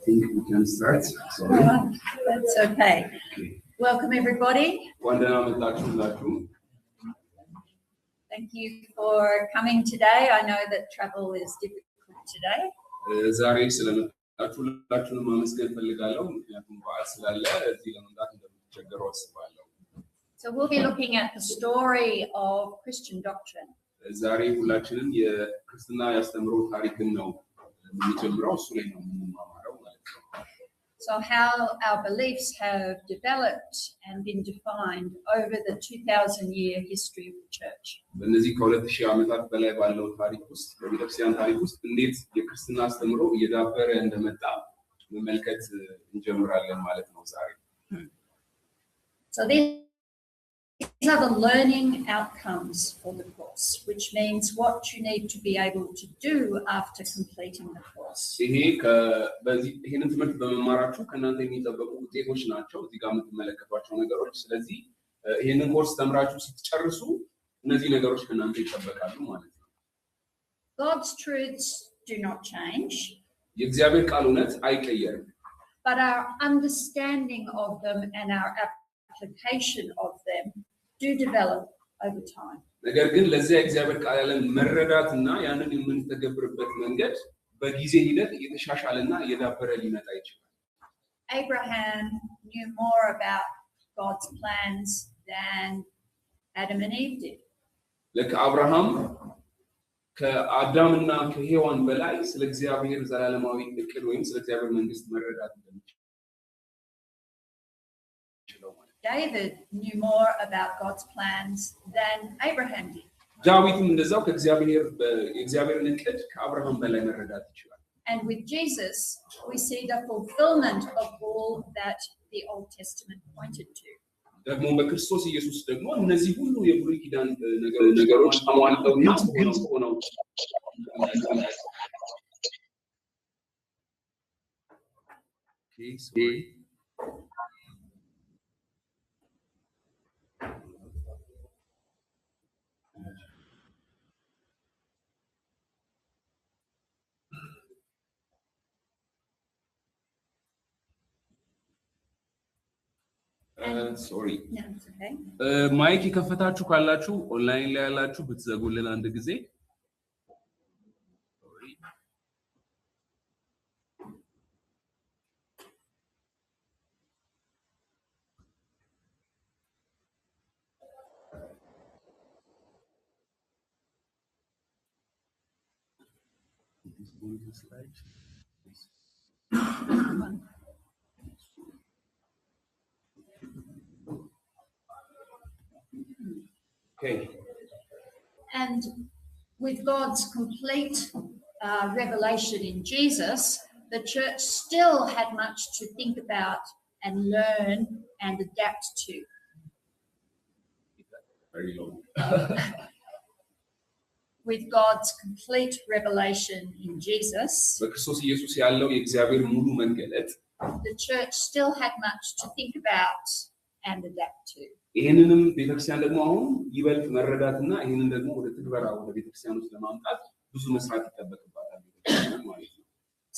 think we can start. Sorry. That's okay. Welcome everybody. Thank you for coming today. I know that travel is difficult today. So we'll be looking at the story of Christian doctrine. So how our beliefs have developed and been defined over the 2000-year history of the church. So these are the learning outcomes for the course, which means what you need to be able to do after completing the course. God's truths do not change, but our understanding of them and our application of them do develop over time. Abraham knew more about God's plans than Adam and Eve did. David knew more about God's plans than Abraham did. And with Jesus, we see the fulfillment of all that the Old Testament pointed to. Sorry. No, it's okay. ማይክ ከፈታችሁ ካላችሁ ኦንላይን ላይ ያላችሁ ብትዘጉልን አንድ ጊዜ Okay. And with God's complete revelation in Jesus, the church still had much to think about and learn and adapt to. Very long. With God's complete revelation in Jesus, the church still had much to think about and adapt to.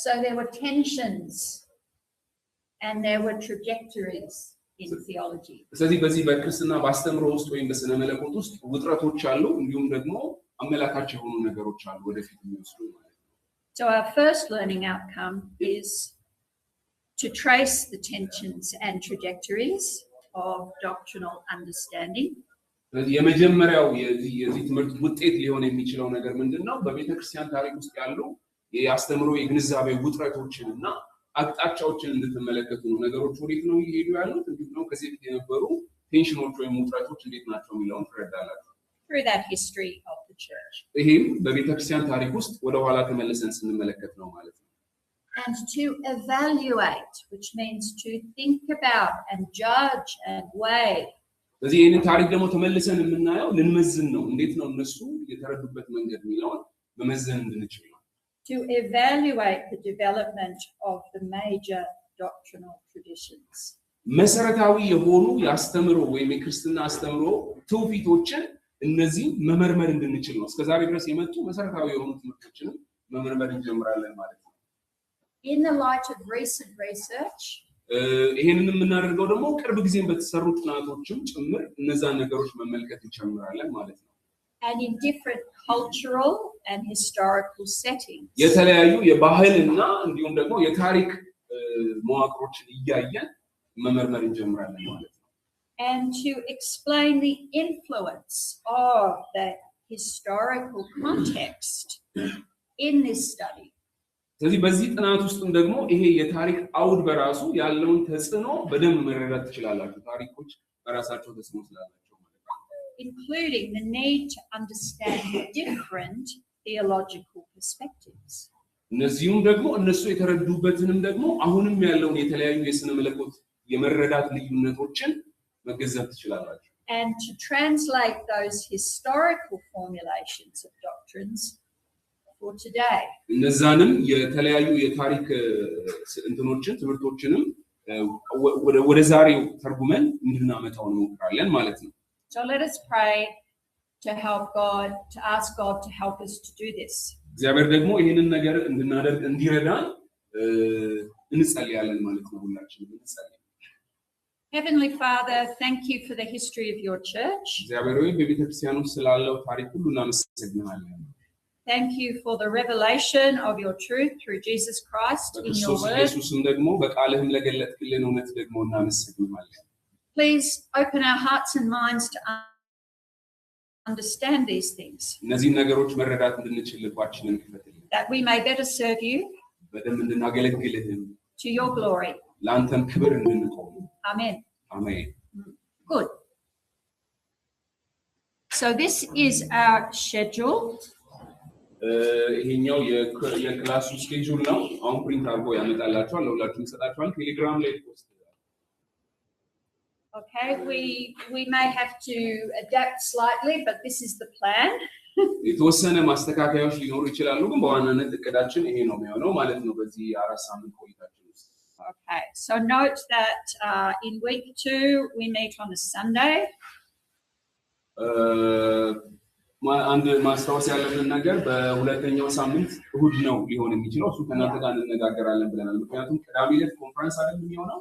So there were tensions and there were trajectories in theology. So our first learning outcome is to trace the tensions and trajectories of doctrinal understanding. Through that history of the church. And to evaluate, which means to think about and judge and weigh. To evaluate the development of the major doctrinal traditions. እነዚህ መመርመር እንድንችል ነው። እስከዛሬ ድረስ የመጡ መሰረታዊ የሆኑ ትምህርቶችን መመርመር እንጀምራለን ማለት ነው። in the light of recent research, ይሄንን የምናደርገው ደግሞ ቅርብ ጊዜም በተሰሩ ጥናቶችም ጭምር እነዛን ነገሮች መመልከት እንጀምራለን ማለት ነው። and in different cultural and historical settings. የተለያዩ የባህልና እንዲሁም ደግሞ የታሪክ መዋቅሮችን እያየን መመርመር እንጀምራለን ማለት ነው። And to explain the influence of the historical context in this study. ስለዚህ በዚህ ጥናት ውስጥም ደግሞ ይሄ የታሪክ አውድ በራሱ ያለውን ተጽዕኖ በደንብ መረዳት ትችላላችሁ። ታሪኮች በራሳቸው ተጽዕኖ ስላላቸው ማለት ነው። Including the need to understand different theological perspectives. እነዚህም ደግሞ እነሱ የተረዱበትንም ደግሞ አሁንም ያለውን የተለያዩ የሥነ መለኮት የመረዳት ልዩነቶችን መገንዘብ ትችላላችሁ። And to translate those historical formulations of doctrines for today. እነዛንም የተለያዩ የታሪክ እንትኖችን ትምህርቶችንም ወደ ዛሬው ተርጉመን እንድናመጣው እንሞክራለን ማለት ነው። So let us pray to help God, to ask God to help us to do this. እግዚአብሔር ደግሞ ይሄንን ነገር እንድናደርግ እንዲረዳን እንጸልያለን ማለት ነው። ሁላችንም እንጸልይ። Heavenly Father, thank you for the history of your church. እግዚአብሔር ሆይ በቤተክርስቲያኑ ስላለው ታሪክ ሁሉ እናመሰግናለን። Thank you for the revelation of your truth through Jesus Christ in your word. ኢየሱስም ደግሞ በቃልህም ለገለጥክልን እውነት ደግሞ እናመሰግናለን። Please open our hearts and minds to understand these things. እነዚህ ነገሮች መረዳት እንድንችል ልባችንን ክፈትልን። That we may better serve you. በደንብ እንድናገለግልህም to your glory. ለአንተም ክብር እንድንቆም። Amen. Amen. Good. So this is our schedule. ይሄኛው የክላሱ ስኬጁል ነው። አሁን ፕሪንት አድርጎ ያመጣላችኋል፣ ለሁላችሁም ይሰጣችኋል። ቴሌግራም ላይ ፖስት። Okay, we may have to adapt slightly, but this is the plan. የተወሰነ ማስተካከያዎች ሊኖሩ ይችላሉ፣ ግን በዋናነት እቅዳችን ይሄ ነው የሚሆነው ማለት ነው በዚህ 4 ሳምንት ቆይታችን ውስጥ። Okay, so note that in week 2 we meet on a Sunday. አንድ ማስታወስ ያለብን ነገር በሁለተኛው ሳምንት እሁድ ነው ሊሆን የሚችለው። እሱ ከእናንተ ጋር እንነጋገራለን ብለናል። ምክንያቱም ቅዳሜ ዕለት ኮንፈረንስ አይደለም የሚሆነው።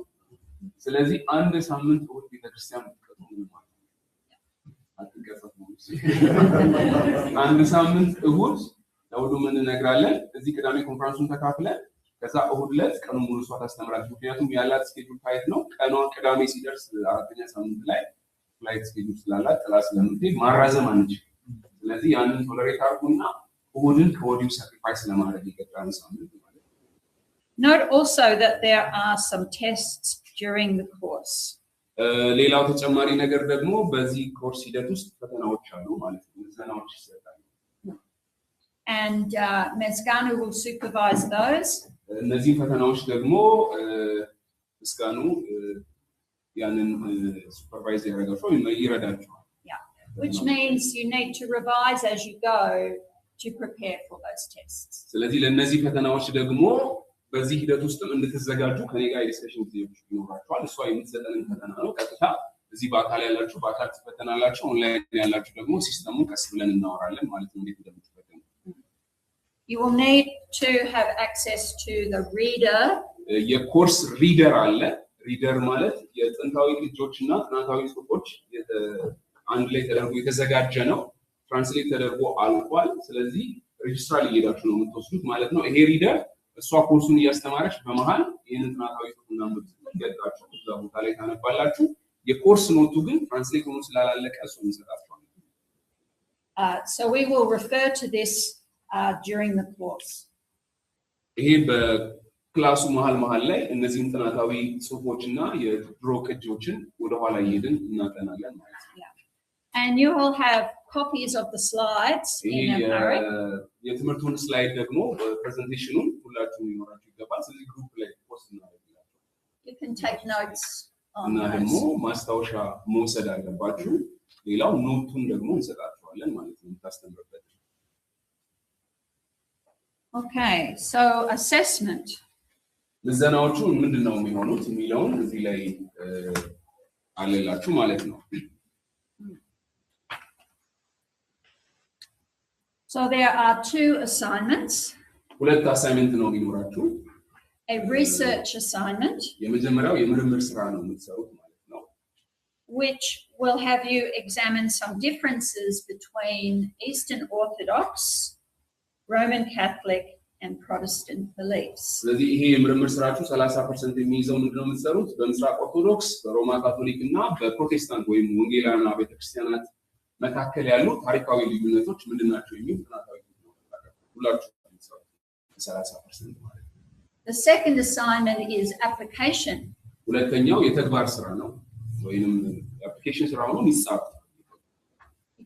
ስለዚህ አንድ ሳምንት እሁድ ቤተክርስቲያን ተቀጥቶ ማለት ነው። አትገፈቱ። አንድ ሳምንት እሁድ ለሁሉም እንነግራለን። እዚህ ቅዳሜ ኮንፈረንሱን ተካፍለን ከዛ እሁድ ዕለት ቀኑን ሙሉ እሷ ታስተምራለች። ምክንያቱም ያላት ስኬጁል ታይት ነው። ቀኗ ቅዳሜ ሲደርስ አራተኛ ሳምንት ላይ ፍላይት ስኬጁል ስላላት ጥላ ስለምትሄድ ማራዘም አንችልም። ስለዚህ ያንን ቶለሬት አድርጉና እሁድን ከወዲሁ ሳክሪፋይስ ለማድረግ ይገባል ሳምንት ማለት ነው። Note also that there are some tests during the course. ሌላው ተጨማሪ ነገር ደግሞ በዚህ ኮርስ ሂደት ውስጥ ፈተናዎች አሉ ማለት ነው። ፈተናዎች ይሰጣሉ። And Mezganu will supervise those. እነዚህ ፈተናዎች ደግሞ ምስጋኑ ያንን ሱፐርቫይዝ ያደርጋቸው ይረዳቸዋል። Which means you need to revise as you go to prepare for those tests. ስለዚህ ለነዚህ ፈተናዎች ደግሞ በዚህ ሂደት ውስጥም እንድትዘጋጁ ከኔ ጋር ዲስከሽን ጊዜዎች ይኖራችኋል። እሷ የምትሰጠንን ፈተና ነው። ቀጥታ እዚህ በአካል ያላችሁ በአካል ትፈተናላችሁ፣ ኦንላይን ያላችሁ ደግሞ ሲስተሙን ቀስ ብለን እናወራለን ማለት ነው እንዴት እንደምትፈተኑ። You will need to have access to the reader. የኮርስ ሪደር አለ። ሪደር ማለት የጥንታዊ ቅጆችና ጥናታዊ ጽሑፎች አንድ ላይ ተደርጎ የተዘጋጀ ነው። ትራንስሌት ተደርጎ አልቋል። ስለዚህ ሬጅስትራል እየሄዳችሁ ነው የምትወስዱት ማለት ነው። ይሄ ሪደር እሷ ኮርሱን እያስተማረች በመሃል ይህንን ጥናታዊ ጽሑፍና ምርጫችሁ እዛ ቦታ ላይ ታነባላችሁ። የኮርስ ኖቱ ግን ትራንስሌት ሆኖ ስላላለቀ እሱን እንሰጣችኋለን። So we will refer to this during the course. ይሄ በክላሱ መሃል ላይ እነዚህን ጥናታዊ ጽሑፎችና የድሮ ቅጂዎችን ወደ ኋላ እየሄድን እናጠናለን ማለት ነው። And you will have copies of the slides in Amharic. የትምህርቱን ስላይድ ደግሞ ፕሬዘንቴሽኑን ሁላችሁም ይኖራችሁ ይገባል። ስለዚህ ግሩፕ ላይ ፖስት እናደርጋለን። You can take notes on እና ደግሞ ማስታወሻ መውሰድ አለባችሁ። ሌላው ኖቱን ደግሞ እንሰጣችኋለን ማለት ነው ታስተምሩበት። Okay, so assessment. ምዘናዎቹ ምንድነው የሚሆኑት የሚለውን እዚህ ላይ አለላችሁ ማለት ነው። So there are 2 assignments. ሁለት አሳይመንት ነው የሚኖራችሁ። a research assignment, የመጀመሪያው የምርምር ስራ ነው የምትሰሩት ማለት ነው። which will have you examine some differences between Eastern Orthodox, Roman Catholic, and Protestant beliefs. ስለዚህ ይሄ የምርምር ስራችሁ 30% የሚይዘው ምንድነው የምትሰሩት? በምስራቅ ኦርቶዶክስ፣ በሮማ ካቶሊክ እና በፕሮቴስታንት ወይም ወንጌላውያን ቤተክርስቲያናት መካከል ያሉ ታሪካዊ ልዩነቶች ምንድናቸው የሚል ጥናታዊ ነው። ሁላችሁ የምትሰሩት 30% ማለት ነው። The second assignment is application. ሁለተኛው የተግባር ስራ ነው ወይንም application ስራ ነው የሚጻፍ።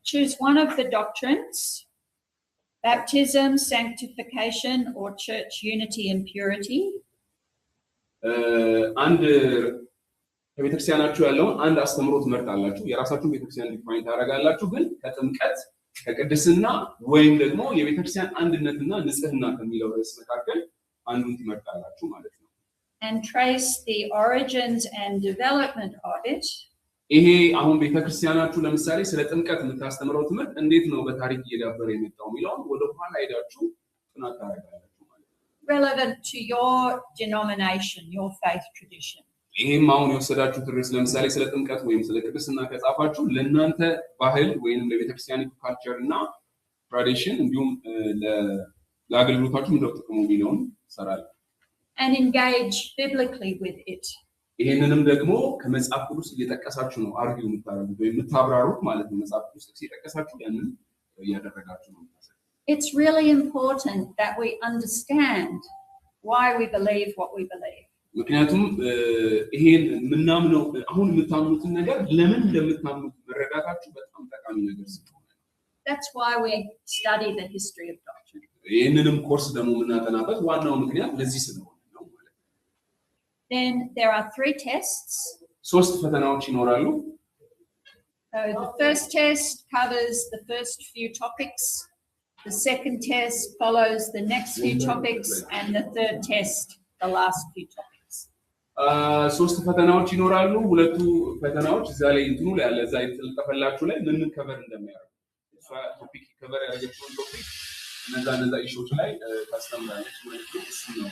Choose one of the doctrines: baptism, sanctification, or church unity and purity. አንድ ከቤተክርስቲያናችሁ ያለውን አንድ አስተምሮ ትመርጣላችሁ። የራሳችሁን ቤተክርስቲያን ዲፋይን ታደርጋላችሁ። ግን ከጥምቀት ከቅድስና ወይም ደግሞ የቤተክርስቲያን አንድነትና ንጽህና ከሚለው ርዕስ መካከል አንዱን ትመርጣላችሁ ማለት ነው። And trace the origins and development of it. ይሄ አሁን ቤተክርስቲያናችሁ ለምሳሌ ስለ ጥምቀት የምታስተምረው ትምህርት እንዴት ነው በታሪክ እየዳበረ የመጣው የሚለውን ወደ ኋላ ሄዳችሁ ጥናት ታደርጋላችሁ ማለት ነው። Relevant to your denomination, your faith tradition. ይሄም አሁን የወሰዳችሁት ርዕስ ለምሳሌ ስለ ጥምቀት ወይም ስለ ቅድስና ከጻፋችሁ ለእናንተ ባህል ወይም ለቤተክርስቲያኒቱ ካልቸር እና ትራዲሽን እንዲሁም ለአገልግሎታችሁ ምንድነው ጥቅሙ የሚለውን ሰራል። And engage biblically with it. ይሄንንም ደግሞ ከመጽሐፍ ቅዱስ እየጠቀሳችሁ ነው አርጊው የምታደርጉት ወይም የምታብራሩት ማለት ነው። መጽሐፍ ቅዱስ እየጠቀሳችሁ ያንን እያደረጋችሁ ነው። It's really important that we understand why we believe what we believe. ምክንያቱም ይሄን ምናምነው አሁን የምታምኑትን ነገር ለምን እንደምታምኑት መረዳታችሁ በጣም ጠቃሚ ነገር ስለሆነ That's why we study the history of doctrine. ይሄንንም ኮርስ ደግሞ የምናጠናበት ዋናው ምክንያት ለዚህ ስለሆነ ነው ማለት ነው። Then there are 3 tests. ሶስት ፈተናዎች ይኖራሉ። So the first test covers the first few topics. The second test follows the next few topics, and the third test the last few topics. ሶስት ፈተናዎች ይኖራሉ። ሁለቱ ፈተናዎች እዛ ላይ እንትኑ ላይ አለ እዛ የተለጠፈላችሁ ላይ ምን ከቨር እንደሚያደርግ እሷ ቶፒክ ከቨር ያደረገችውን ቶፒክ እነዛ ኢሹዎች ላይ ታስተምራለች ማለት ነው። እሱ ነው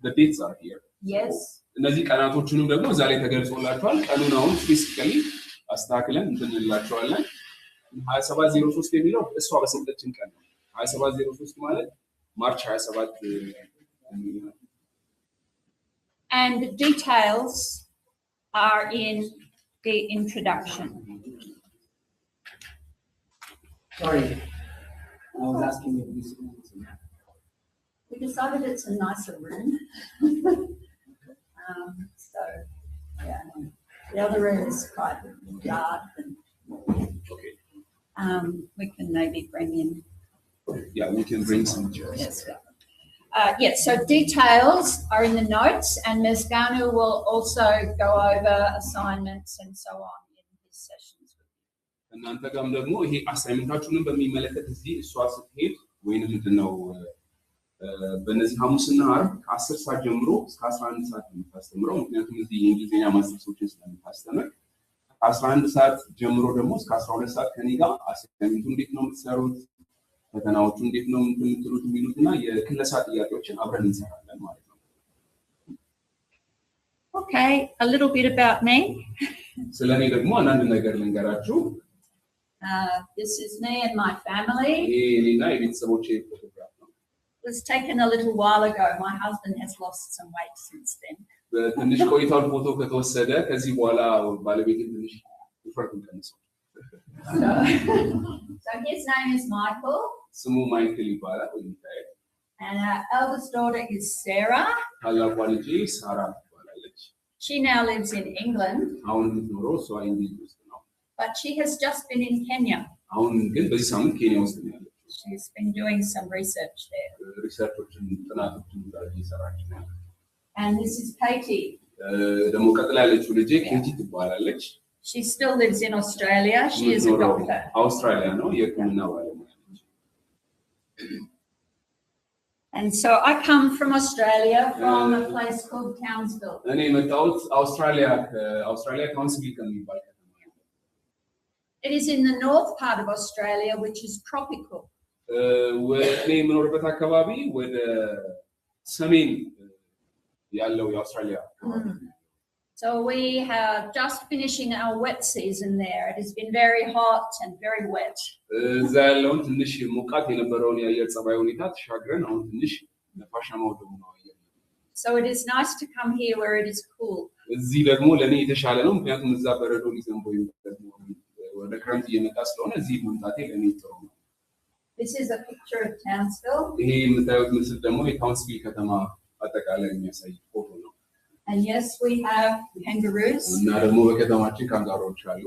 the dates are here. Yes. እነዚህ ቀናቶቹንም ደግሞ እዛ ላይ ተገልጾላችኋል። ቀኑን አሁን ስፔሲፊካሊ አስተካክለን እንላችኋለን። 2703 የሚለው እሷ በሰጠችን ቀን ነው። 2703 ማለት ማርች 27 And the details are in the introduction. Sorry, I was asking if this room is enough. We decided it's a nicer room. So, yeah, the other room is quite dark and okay. We can maybe bring in. Yeah, we can bring some chairs. Yes. Yes, so details are in the notes, and Ms. Ganu will also go over assignments and so on in his sessions. እናንተ ጋርም ደግሞ ይሄ አሳይመንታችሁንም በሚመለከት እዚህ እሷ ስትሄድ ወይንም ምንድነው በእነዚህ ሐሙስና ዓርብ ከ10 ሰዓት ጀምሮ እስከ 11 ሰዓት የምታስተምረው ምክንያቱም እዚህ የእንግሊዝኛ ማስተርሶችን ስለምታስተምር 11 ሰዓት ጀምሮ ደግሞ እስከ 12 ሰዓት ከኔ ጋር አሳይመንቱ እንዴት ነው የምትሰሩት ፈተናዎቹ እንዴት ነው የምትሉት የሚሉትና የክለሳ ጥያቄዎችን አብረን እንሰራለን ማለት ነው። Okay, a little bit about me. ስለኔ ደግሞ አንዳንድ ነገር ልንገራችሁ። This is me and my family. ይሄ እኔና የቤተሰቦቼ ፎቶግራፍ ነው። It was taken a little while ago. My husband has lost some weight since then. ትንሽ ቆይቷል ፎቶ ከተወሰደ ከዚህ በኋላ ባለቤቴ ትንሽ ውፍረቱን ቀንሷል። So his name is Michael. ስሙ ማይክል ይባላል ወይ ሚካኤል። And our eldest daughter is Sarah. ታላቋ ልጄ ሳራ ትባላለች። She now lives in England. አሁን የምትኖረው እሷ እንግሊዝ ውስጥ ነው። But she has just been in Kenya. አሁን ግን በዚህ ሳምንት ኬንያ ውስጥ ነው ያለችው። She's been doing some research there. ሪሰርቾችን ጥናቶችን እየሰራች ነው። And this is Katie. ደግሞ ቀጥላ ያለችው ልጄ ኬቲ ትባላለች። She still lives in Australia. She is a doctor. አውስትራሊያ ነው የሕክምና ባለሙያ ነች። And so I come from Australia, from a place called Townsville. እኔ የመጣሁት አውስትራሊያ ካውንስቪል ከሚባል ከተማ ነው። It is in the north part of Australia, which is tropical. ወኔ የምኖርበት አካባቢ ወደ ሰሜን ያለው የአውስትራሊያ So we have just finishing our wet season there. It has been very hot and very wet. እዛ ያለውን ትንሽ ሙቀት የነበረውን የአየር ጸባይ ሁኔታ ተሻግረን አሁን ትንሽ ነፋሻማው ደግሞ ነው አየር So it is nice to come here where it is cool. እዚህ ደግሞ ለኔ የተሻለ ነው ምክንያቱም እዛ በረዶ ሊዘንበው ይመጣል ወደ ክረምት እየመጣ ስለሆነ እዚህ መምጣቴ ለኔ ጥሩ ነው This is a picture of Townsville. ይሄ የምታዩት ምስል ደግሞ የታውንስቪል ከተማ አጠቃላይ የሚያሳይ ፎቶ ነው And yes, we have kangaroos. እና ደግሞ በከተማችን ካንጋሮዎች አሉ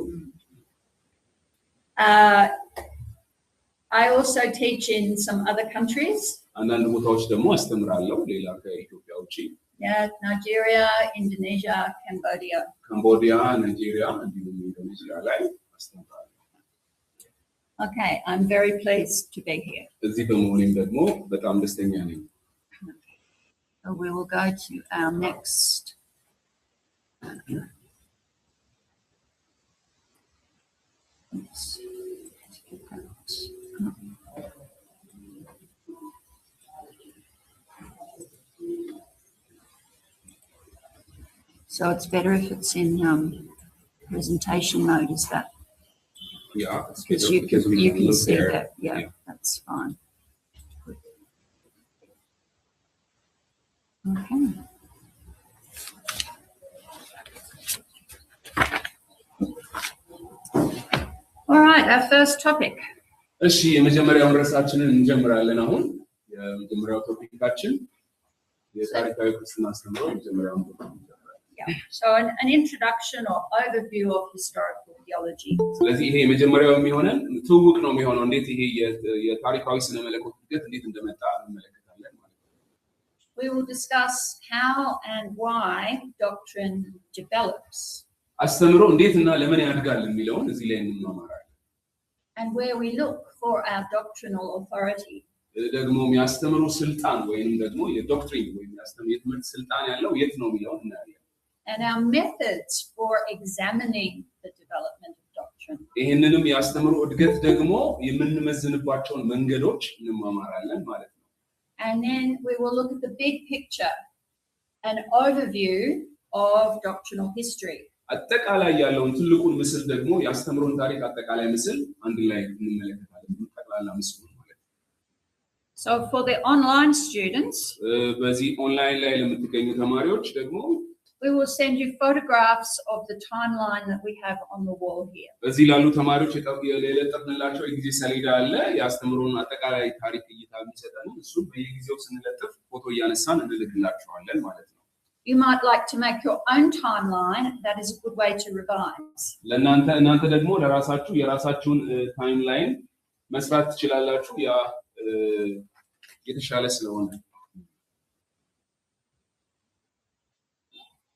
I also teach in some other countries. አንዳንድ ቦታዎች ደግሞ አስተምራለሁ ሌላ ከኢትዮጵያ ውጪ Yeah, Nigeria, Indonesia, Cambodia. ካምቦዲያ ናይጄሪያ እንዲሁም ኢንዶኔዥያ ላይ አስተምራለሁ Okay, I'm very pleased to be here. እዚህ በመሆኔም ደግሞ በጣም ደስተኛ ነኝ So we will go to our next. Oops. So it's better if it's in presentation mode, is that? Yeah, Because you can see that. Yeah, that's fine. Okay. All right, our first topic. እሺ የመጀመሪያውን ርዕሳችንን እንጀምራለን አሁን የመጀመሪያው ቶፒካችን የታሪካዊ ክርስትና አስተምሮ የመጀመሪያውን Yeah. So an introduction or overview of historical theology. ስለዚህ ይሄ የመጀመሪያው የሚሆነን ትውውቅ ነው የሚሆነው እንዴት ይሄ የታሪካዊ ስነ መለኮት እድገት እንዴት እንደመጣ እንመለከታለን ማለት ነው We will discuss how and why doctrine develops. አስተምሮ እንዴትና ለምን ያድጋል የሚለውን እዚህ ላይ እንማማራለን And where we look for our doctrinal authority. ደግሞ የሚያስተምሩ ስልጣን ወይንም ደግሞ የዶክትሪን ወይም የትምህርት ስልጣን ያለው የት ነው የሚለውን እናያለን And our methods for examining the development of doctrine. ይሄንንም ያስተምሩ እድገት ደግሞ የምንመዝንባቸውን መንገዶች እንማማራለን ማለት ነው And then we will look at the big picture, an overview of doctrinal history. አጠቃላይ ያለውን ትልቁን ምስል ደግሞ ያስተምሩን ታሪክ አጠቃላይ ምስል አንድ ላይ እንመለከታለን ጠቅላላ ምስሉ ማለት ነው So for the online students, በዚህ ኦንላይን ላይ ለምትገኙ ተማሪዎች ደግሞ we will send you photographs of the timeline that we have on the wall here. በዚህ ላሉ ተማሪዎች የለጠፍንላቸው የጊዜ ሰሌዳ አለ ያስተምሩን አጠቃላይ ታሪክ እይታ የሚሰጠን እሱ በየጊዜው ስንለጥፍ ፎቶ እያነሳን እንልክላችኋለን ማለት ነው You might like to make your own timeline. That is a good way to revise. እናንተ ደግሞ ለራሳችሁ የራሳችሁን ታይምላይን መስራት ትችላላችሁ ያ የተሻለ ስለሆነ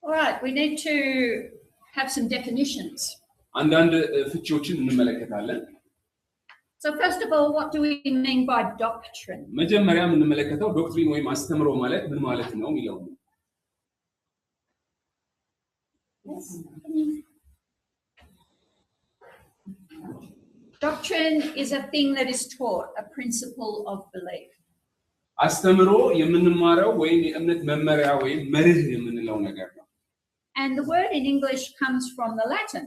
All right, we need to have some definitions. አንዳንድ ፍቺዎችን እንመለከታለን So first of all, what do we mean by doctrine? መጀመሪያ የምንመለከተው ዶክትሪን ወይም አስተምሮ ማለት ምን ማለት ነው የሚለው ነው Doctrine is a thing that is taught, a principle of belief. አስተምሮ የምንማረው ወይም የእምነት መመሪያ ወይም መርህ የምንለው ነገር ነው And the word in English comes from the Latin.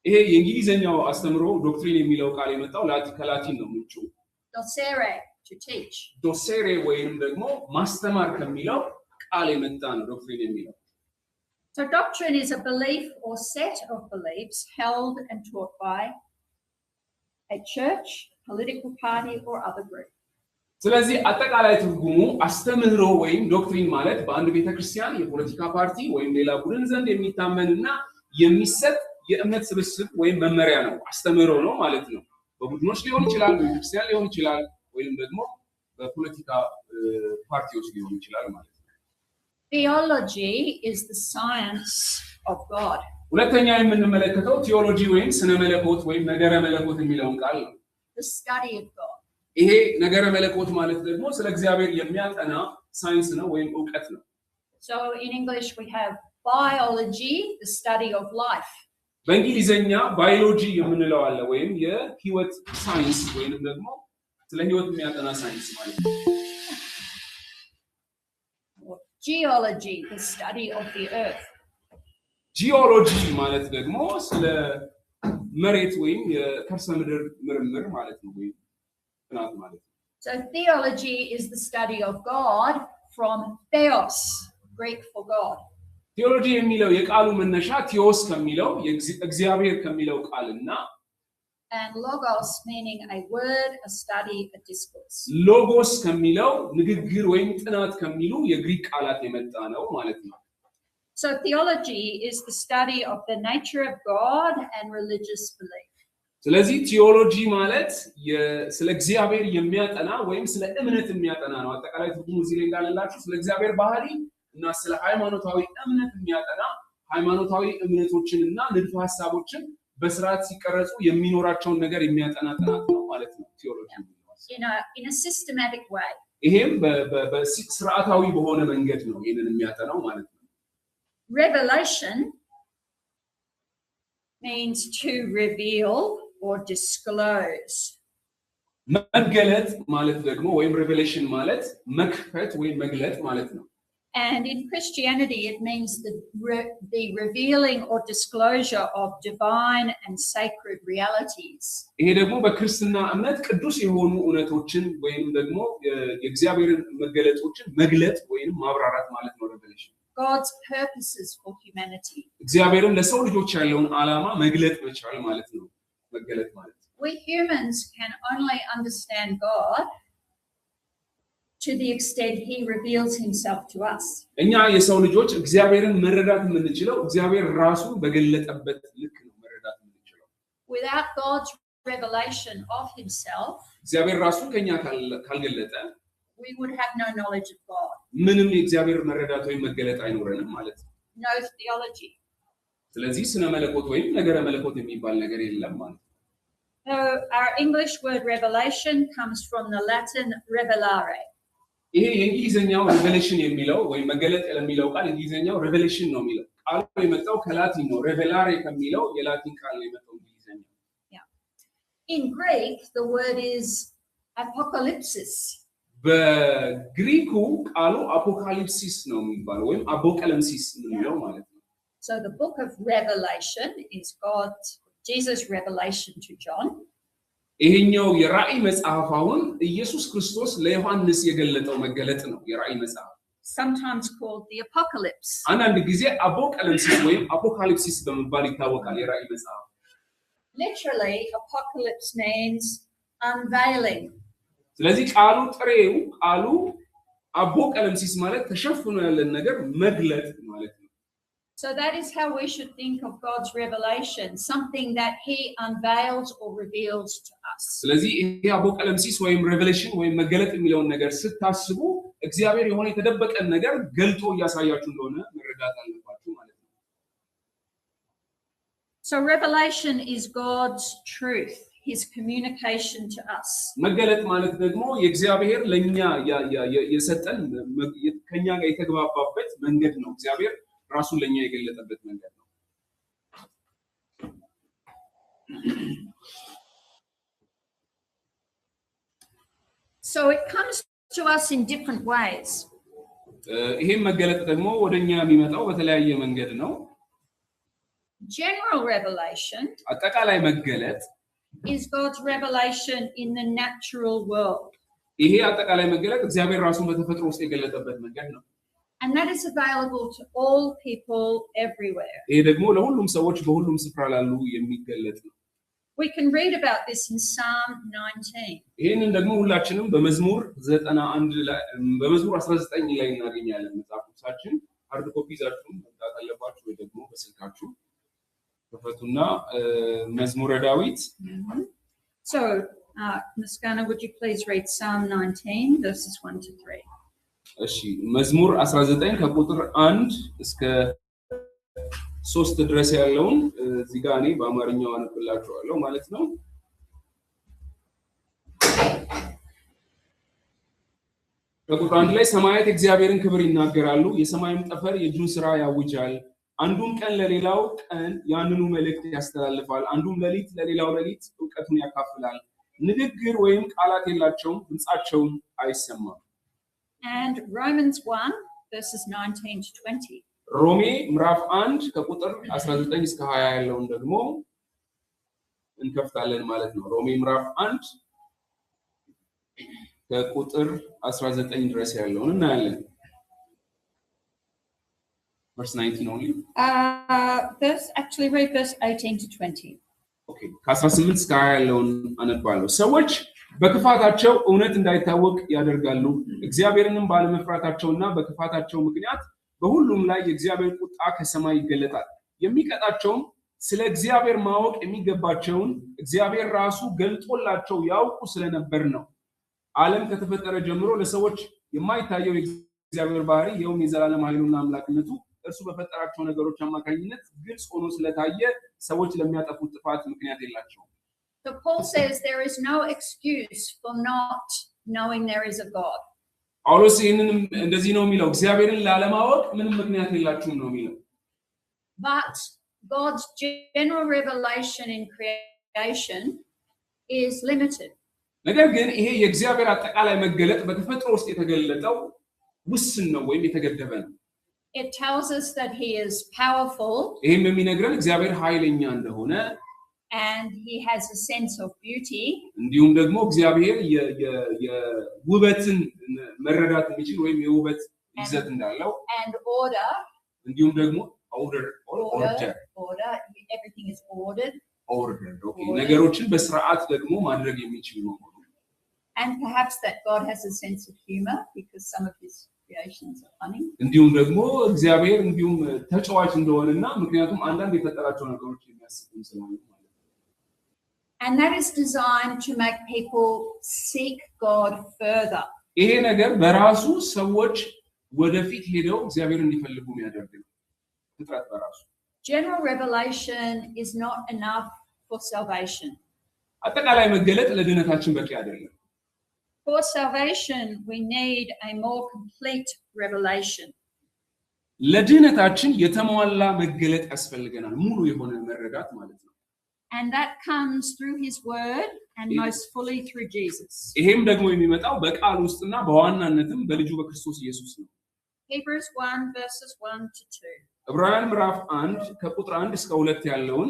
ይሄ የእንግሊዘኛው አስተምሮ ዶክትሪን የሚለው ቃል የመጣው ከላቲን ነው ምንጩ Docere, to teach. ዶሴሬ ወይም ደግሞ ማስተማር ከሚለው ቃል የመጣ ነው ዶክትሪን የሚለው So doctrine is a belief or set of beliefs held and taught by a church, political party, or other group. ስለዚህ አጠቃላይ ትርጉሙ አስተምህሮ ወይም ዶክትሪን ማለት በአንድ ቤተክርስቲያን የፖለቲካ ፓርቲ ወይም ሌላ ቡድን ዘንድ የሚታመንና የሚሰጥ የእምነት ስብስብ ወይም መመሪያ ነው አስተምህሮ ነው ማለት ነው በቡድኖች ሊሆን ይችላል በቤተክርስቲያን ሊሆን ይችላል ወይም ደግሞ በፖለቲካ ፓርቲዎች ሊሆን ይችላል ማለት ነው Theology is the science of God. ሁለተኛ የምንመለከተው ቲዮሎጂ ወይም ስነ መለኮት ወይም ነገረ መለኮት የሚለውን ቃል ነው The study of God. ይሄ ነገረ መለኮት ማለት ደግሞ ስለ እግዚአብሔር የሚያጠና ሳይንስ ነው ወይም ዕውቀት ነው So in English we have biology, the study of life. በእንግሊዘኛ ባዮሎጂ የምንለው አለ ወይም የህይወት ሳይንስ ወይም ደግሞ ስለ ህይወት የሚያጠና ሳይንስ ማለት ነው። Geology, the study of the earth. ጂኦሎጂ ማለት ደግሞ ስለ መሬት ወይም የከርሰ ምድር ምርምር ማለት ነው ወይ ጥናት ማለት ነው። So theology is the study of God from theos, Greek for God. ቴዎሎጂ የሚለው የቃሉ መነሻ ቴዎስ ከሚለው እግዚአብሔር ከሚለው ቃልና and logos meaning a word, a study, a discourse. ሎጎስ ከሚለው ንግግር ወይም ጥናት ከሚሉ የግሪክ ቃላት የመጣ ነው ማለት ነው። So theology is the study of the nature of God and religious belief. ስለዚህ ቴዎሎጂ ማለት ስለ እግዚአብሔር የሚያጠና ወይም ስለ እምነት የሚያጠና ነው። አጠቃላይ ትርጉሙ እዚህ ላይ እንዳለላችሁ ስለ እግዚአብሔር ባህሪ እና ስለ ሃይማኖታዊ እምነት የሚያጠና ሃይማኖታዊ እምነቶችንና ንድፈ ሐሳቦችን በስርዓት ሲቀረጹ የሚኖራቸውን ነገር የሚያጠና ጥናት ነው ማለት ነው ቴዎሎጂ። In a systematic way. ይሄም በስርዓታዊ በሆነ መንገድ ነው ይሄንን የሚያጠናው ማለት ነው። Revelation means to reveal or disclose. መገለጥ ማለት ደግሞ ወይም revelation ማለት መክፈት ወይም መግለጥ ማለት ነው። And in Christianity, it means the revealing or disclosure of divine and sacred realities. ይሄ ደግሞ በክርስትና እምነት ቅዱስ የሆኑ እውነቶችን ወይም ደግሞ የእግዚአብሔርን መገለጦችን መግለጥ ወይም ማብራራት ማለት ነው revelation. God's purposes for humanity. እግዚአብሔርን ለሰው ልጆች ያለውን ዓላማ መግለጥ መቻል ማለት ነው መገለጥ ማለት። We humans can only understand God to the extent he reveals himself to us. እኛ የሰው ልጆች እግዚአብሔርን መረዳት የምንችለው እግዚአብሔር ራሱን በገለጠበት ልክ ነው መረዳት የምንችለው። Without God's revelation of himself, እግዚአብሔር ራሱን ከኛ ካልገለጠ we would have no knowledge of God. ምንም የእግዚአብሔር መረዳት ወይም መገለጥ አይኖረንም ማለት ነው። No theology. ስለዚህ ስነ መለኮት ወይም ነገረ መለኮት የሚባል ነገር የለም ማለት ነው። So our English word revelation comes from the Latin revelare. ይሄ የእንግሊዘኛው revelation የሚለው ወይም መገለጥ የሚለው ቃል እንግሊዘኛው revelation ነው የሚለው ቃሉ የመጣው ከላቲን ነው። revelare ከሚለው የላቲን ቃል ነው የመጣው እንግሊዘኛው። Yeah. In Greek the word is apocalypsis. በግሪኩ ቃሉ አፖካሊፕሲስ ነው የሚባለው ወይም አፖቀለምሲስ የሚለው ማለት ነው። So the book of Revelation is Jesus' revelation to John. ይሄኛው የራእይ መጽሐፍ አሁን ኢየሱስ ክርስቶስ ለዮሐንስ የገለጠው መገለጥ ነው የራእይ መጽሐፍ። Sometimes called the apocalypse. አንዳንድ ጊዜ አፖቀለምሲስ ወይም አፖካሊፕሲስ በመባል ይታወቃል የራእይ መጽሐፍ። Literally apocalypse means unveiling. ስለዚህ ቃሉ ጥሬው ቃሉ አፖቀለምሲስ ማለት ተሸፍኖ ያለን ነገር መግለጥ ማለት ነው። So that is how we should think of God's revelation, something that he unveils or reveals to us. ስለዚህ ይሄ አፖቀለምሲስ ወይም revelation ወይም መገለጥ የሚለውን ነገር ስታስቡ እግዚአብሔር የሆነ የተደበቀን ነገር ገልጦ ያሳያችሁ እንደሆነ መረዳት አለባችሁ ማለት ነው። So revelation is God's truth, his communication to us. መገለጥ ማለት ደግሞ የእግዚአብሔር ለኛ የሰጠን ከኛ ጋር የተግባባበት መንገድ ነው። እግዚአብሔር ራሱን ለኛ የገለጠበት መንገድ ነው። So it comes to us in different ways. ይሄም መገለጥ ደግሞ ወደኛ የሚመጣው በተለያየ መንገድ ነው። General revelation አጠቃላይ መገለጥ is God's revelation in the natural world. ይሄ አጠቃላይ መገለጥ እግዚአብሔር ራሱን በተፈጥሮ ውስጥ የገለጠበት መንገድ ነው። And that is available to all people everywhere. ይሄ ደግሞ ለሁሉም ሰዎች በሁሉም ስፍራ ላሉ የሚገለጥ ነው። We can read about this in Psalm 19. ይሄንን ደግሞ ሁላችንም በመዝሙር 91 ላይ በመዝሙር 19 ላይ እናገኛለን። መጽሐፍ ቅዱሳችን ሃርድ ኮፒ ይዛችሁ መምጣት አለባችሁ ወይ ደግሞ በስልካችሁ ከፈቱና መዝሙረ ዳዊት So, Miskana, would you please read Psalm 19 verses 1 to 3? እሺ መዝሙር 19 ከቁጥር 1 እስከ 3 ድረስ ያለውን እዚህ ጋር እኔ በአማርኛው አነብላችኋለሁ ማለት ነው። ከቁጥር 1 ላይ ሰማያት እግዚአብሔርን ክብር ይናገራሉ፣ የሰማይም ጠፈር የእጁን ሥራ ያውጃል። አንዱም ቀን ለሌላው ቀን ያንኑ መልእክት ያስተላልፋል፣ አንዱም ሌሊት ለሌላው ሌሊት ዕውቀቱን ያካፍላል። ንግግር ወይም ቃላት የላቸውም ድምጻቸውም አይሰማም And Romans 1 verses 19 to 20 ሮሜ ምዕራፍ 1 ከቁጥር 19 እስከ 20 ያለውን ደግሞ እንከፍታለን ማለት ነው ሮሜ ምዕራፍ 1 ከቁጥር 19 ድረስ ያለውን እናያለን verse 19 only actually read verse 18 to 20 okay ከ18 እስከ 20 ያለውን አነባለሁ ሰዎች በክፋታቸው እውነት እንዳይታወቅ ያደርጋሉ እግዚአብሔርንም ባለመፍራታቸውና በክፋታቸው ምክንያት በሁሉም ላይ የእግዚአብሔር ቁጣ ከሰማይ ይገለጣል የሚቀጣቸውም ስለ እግዚአብሔር ማወቅ የሚገባቸውን እግዚአብሔር ራሱ ገልጦላቸው ያውቁ ስለነበር ነው ዓለም ከተፈጠረ ጀምሮ ለሰዎች የማይታየው የእግዚአብሔር ባህሪ የውም የዘላለም ኃይሉና አምላክነቱ እርሱ በፈጠራቸው ነገሮች አማካኝነት ግልጽ ሆኖ ስለታየ ሰዎች ለሚያጠፉት ጥፋት ምክንያት የላቸውም So Paul says there is no excuse for not knowing there is a God. ጳውሎስ ይህንን እንደዚህ ነው የሚለው እግዚአብሔርን ላለማወቅ ምንም ምክንያት የላችሁም ነው የሚለው But God's general revelation in creation is limited. ነገር ግን ይሄ የእግዚአብሔር አጠቃላይ መገለጥ በተፈጥሮ ውስጥ የተገለጠው ውስን ነው ወይም የተገደበ ነው It tells us that he is powerful. ይሄም የሚነግረን እግዚአብሔር ኃይለኛ እንደሆነ and he has a sense of beauty እንዲሁም ደግሞ እግዚአብሔር የውበትን መረዳት የሚችል ወይም የውበት ይዘት እንዳለው and order እንዲሁም ደግሞ order everything is ordered okay ነገሮችን በስርዓት ደግሞ ማድረግ የሚችል ነው and perhaps that God has a sense of humor because some of his creations are funny እንዲሁም ደግሞ እግዚአብሔር እንዲሁም ተጫዋች እንደሆነና ምክንያቱም አንዳንድ የፈጠራቸው ነገሮች የሚያስቁን ስለሆነ And that is designed to make people seek God further. ይሄ ነገር በራሱ ሰዎች ወደፊት ሄደው እግዚአብሔር እንዲፈልጉ የሚያደርግ ነው ፍጥረት በራሱ General revelation is not enough for salvation. አጠቃላይ መገለጥ ለድነታችን በቂ አይደለም For salvation we need a more complete revelation. ለድነታችን የተሟላ መገለጥ ያስፈልገናል ሙሉ የሆነ መረዳት ማለት ነው And that comes through his word and most fully through Jesus. ይሄም ደግሞ የሚመጣው በቃል ውስጥና በዋናነትም በልጁ በክርስቶስ ኢየሱስ ነው Hebrews 1 verses 1 to 2. ዕብራውያን ምዕራፍ 1 ከቁጥር 1 እስከ 2 ያለውን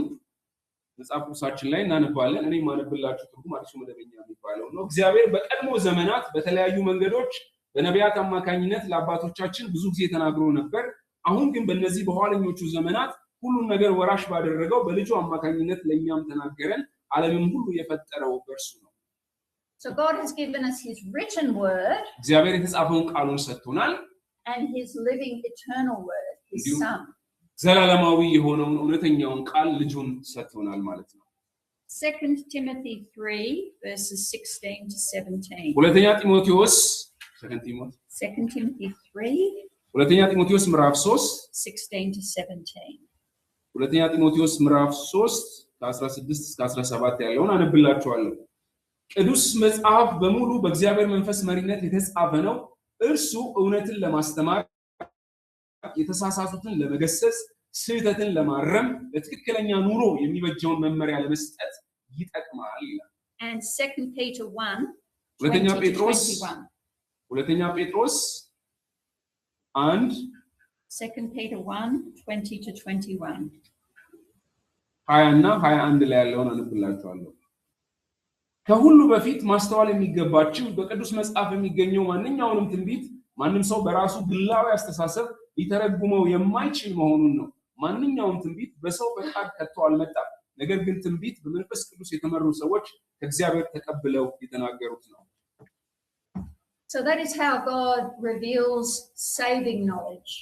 መጽሐፍ ቅዱሳችን ላይ እናነባለን እኔ ማነብላችሁ ትርጉም አዲሱ መደበኛ የሚባለው ነው እግዚአብሔር በቀድሞ ዘመናት በተለያዩ መንገዶች በነቢያት አማካኝነት ለአባቶቻችን ብዙ ጊዜ ተናግሮ ነበር አሁን ግን በእነዚህ በኋለኞቹ ዘመናት ሁሉን ነገር ወራሽ ባደረገው በልጁ አማካኝነት ለኛም ተናገረን ዓለምን ሁሉ የፈጠረው በእርሱ ነው So God has given us his written word እግዚአብሔር የተጻፈውን ቃሉን ሰጥቶናል and his living eternal word his son ዘላለማዊ የሆነውን እውነተኛውን ቃል ልጁን ሰጥቶናል ማለት ነው 2 Timothy 3 verses 16 to 17 ሁለተኛ ጢሞቴዎስ 2 Timothy 3 ሁለተኛ ጢሞቴዎስ ምዕራፍ 3 16 to 17 ሁለተኛ ጢሞቴዎስ ምዕራፍ 3 ከ16 እስከ 17 ያለውን አነብላችኋለሁ ቅዱስ መጽሐፍ በሙሉ በእግዚአብሔር መንፈስ መሪነት የተጻፈ ነው እርሱ እውነትን ለማስተማር የተሳሳቱትን ለመገሰጽ ስህተትን ለማረም ለትክክለኛ ኑሮ የሚበጀውን መመሪያ ለመስጠት ይጠቅማል ይላል And 2 Peter 1 ሁለተኛ 20 to ጴጥሮስ 21 ሁለተኛ ጴጥሮስ 1 2 Peter 1 20 to 21 20 እና 21 ላይ ያለውን አነብላችኋለሁ ከሁሉ በፊት ማስተዋል የሚገባችሁ በቅዱስ መጽሐፍ የሚገኘው ማንኛውንም ትንቢት ማንም ሰው በራሱ ግላዊ አስተሳሰብ ሊተረጉመው የማይችል መሆኑን ነው ማንኛውም ትንቢት በሰው ፈቃድ ከቶ አልመጣም ነገር ግን ትንቢት በመንፈስ ቅዱስ የተመሩ ሰዎች ከእግዚአብሔር ተቀብለው የተናገሩት ነው So that is how God reveals saving knowledge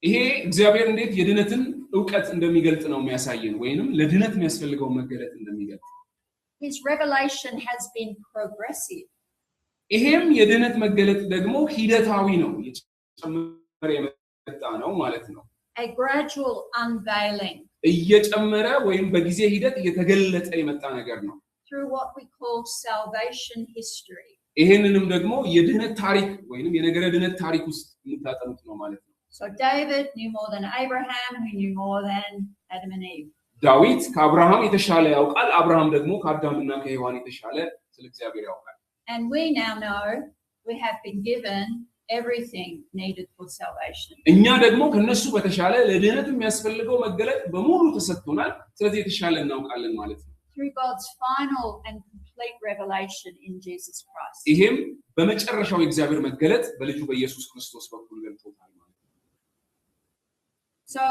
ይሄ እግዚአብሔር እንዴት የድነትን ዕውቀት እንደሚገልጥ ነው የሚያሳየን ወይንም ለድነት የሚያስፈልገው መገለጥ እንደሚገልጥ His revelation has been progressive ይሄም የድነት መገለጥ ደግሞ ሂደታዊ ነው እየጨመረ የመጣ ነው ማለት ነው a gradual unveiling እየጨመረ ወይም በጊዜ ሂደት እየተገለጠ የመጣ ነገር ነው through what we call salvation history ይሄንንም ደግሞ የድነት ታሪክ ወይንም የነገረ ድነት ታሪክ ውስጥ የምታጠኑት ነው ማለት ነው So David knew more than Abraham who knew more than Adam and Eve ዳዊት ከአብርሃም የተሻለ ያውቃል አብርሃም ደግሞ ከአዳምና ከሔዋን የተሻለ ስለ እግዚአብሔር ያውቃል and we now know we have been given everything needed for salvation እኛ ደግሞ ከነሱ በተሻለ ለድህነት የሚያስፈልገው መገለጥ በሙሉ ተሰጥቶናል ስለዚህ የተሻለ እናውቃለን ማለት ነው through God's final and complete revelation in Jesus Christ ይሄም በመጨረሻው የእግዚአብሔር መገለጥ በልጁ በኢየሱስ ክርስቶስ በኩል ገልጦታል ማለት ነው so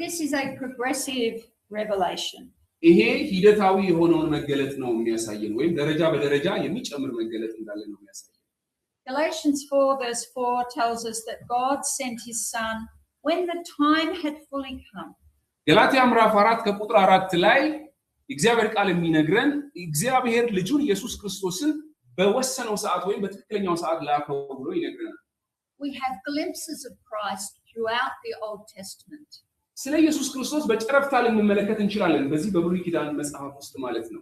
this is a progressive revelation ይሄ ሂደታዊ የሆነውን መገለጥ ነው የሚያሳየን ወይም ደረጃ በደረጃ የሚጨምር መገለጥ እንዳለ ነው የሚያሳየን Galatians 4 verse 4 tells us that God sent his son when the time had fully come ገላትያ ምዕራፍ 4 ከቁጥር 4 ላይ እግዚአብሔር ቃል የሚነግረን እግዚአብሔር ልጁን ኢየሱስ ክርስቶስን በወሰነው ሰዓት ወይም በትክክለኛው ሰዓት ላከው ብሎ ይነግረናል We have glimpses of Christ throughout the Old Testament ስለ ኢየሱስ ክርስቶስ በጨረፍታ ልንመለከት እንችላለን በዚህ በብሉይ ኪዳን መጽሐፍ ውስጥ ማለት ነው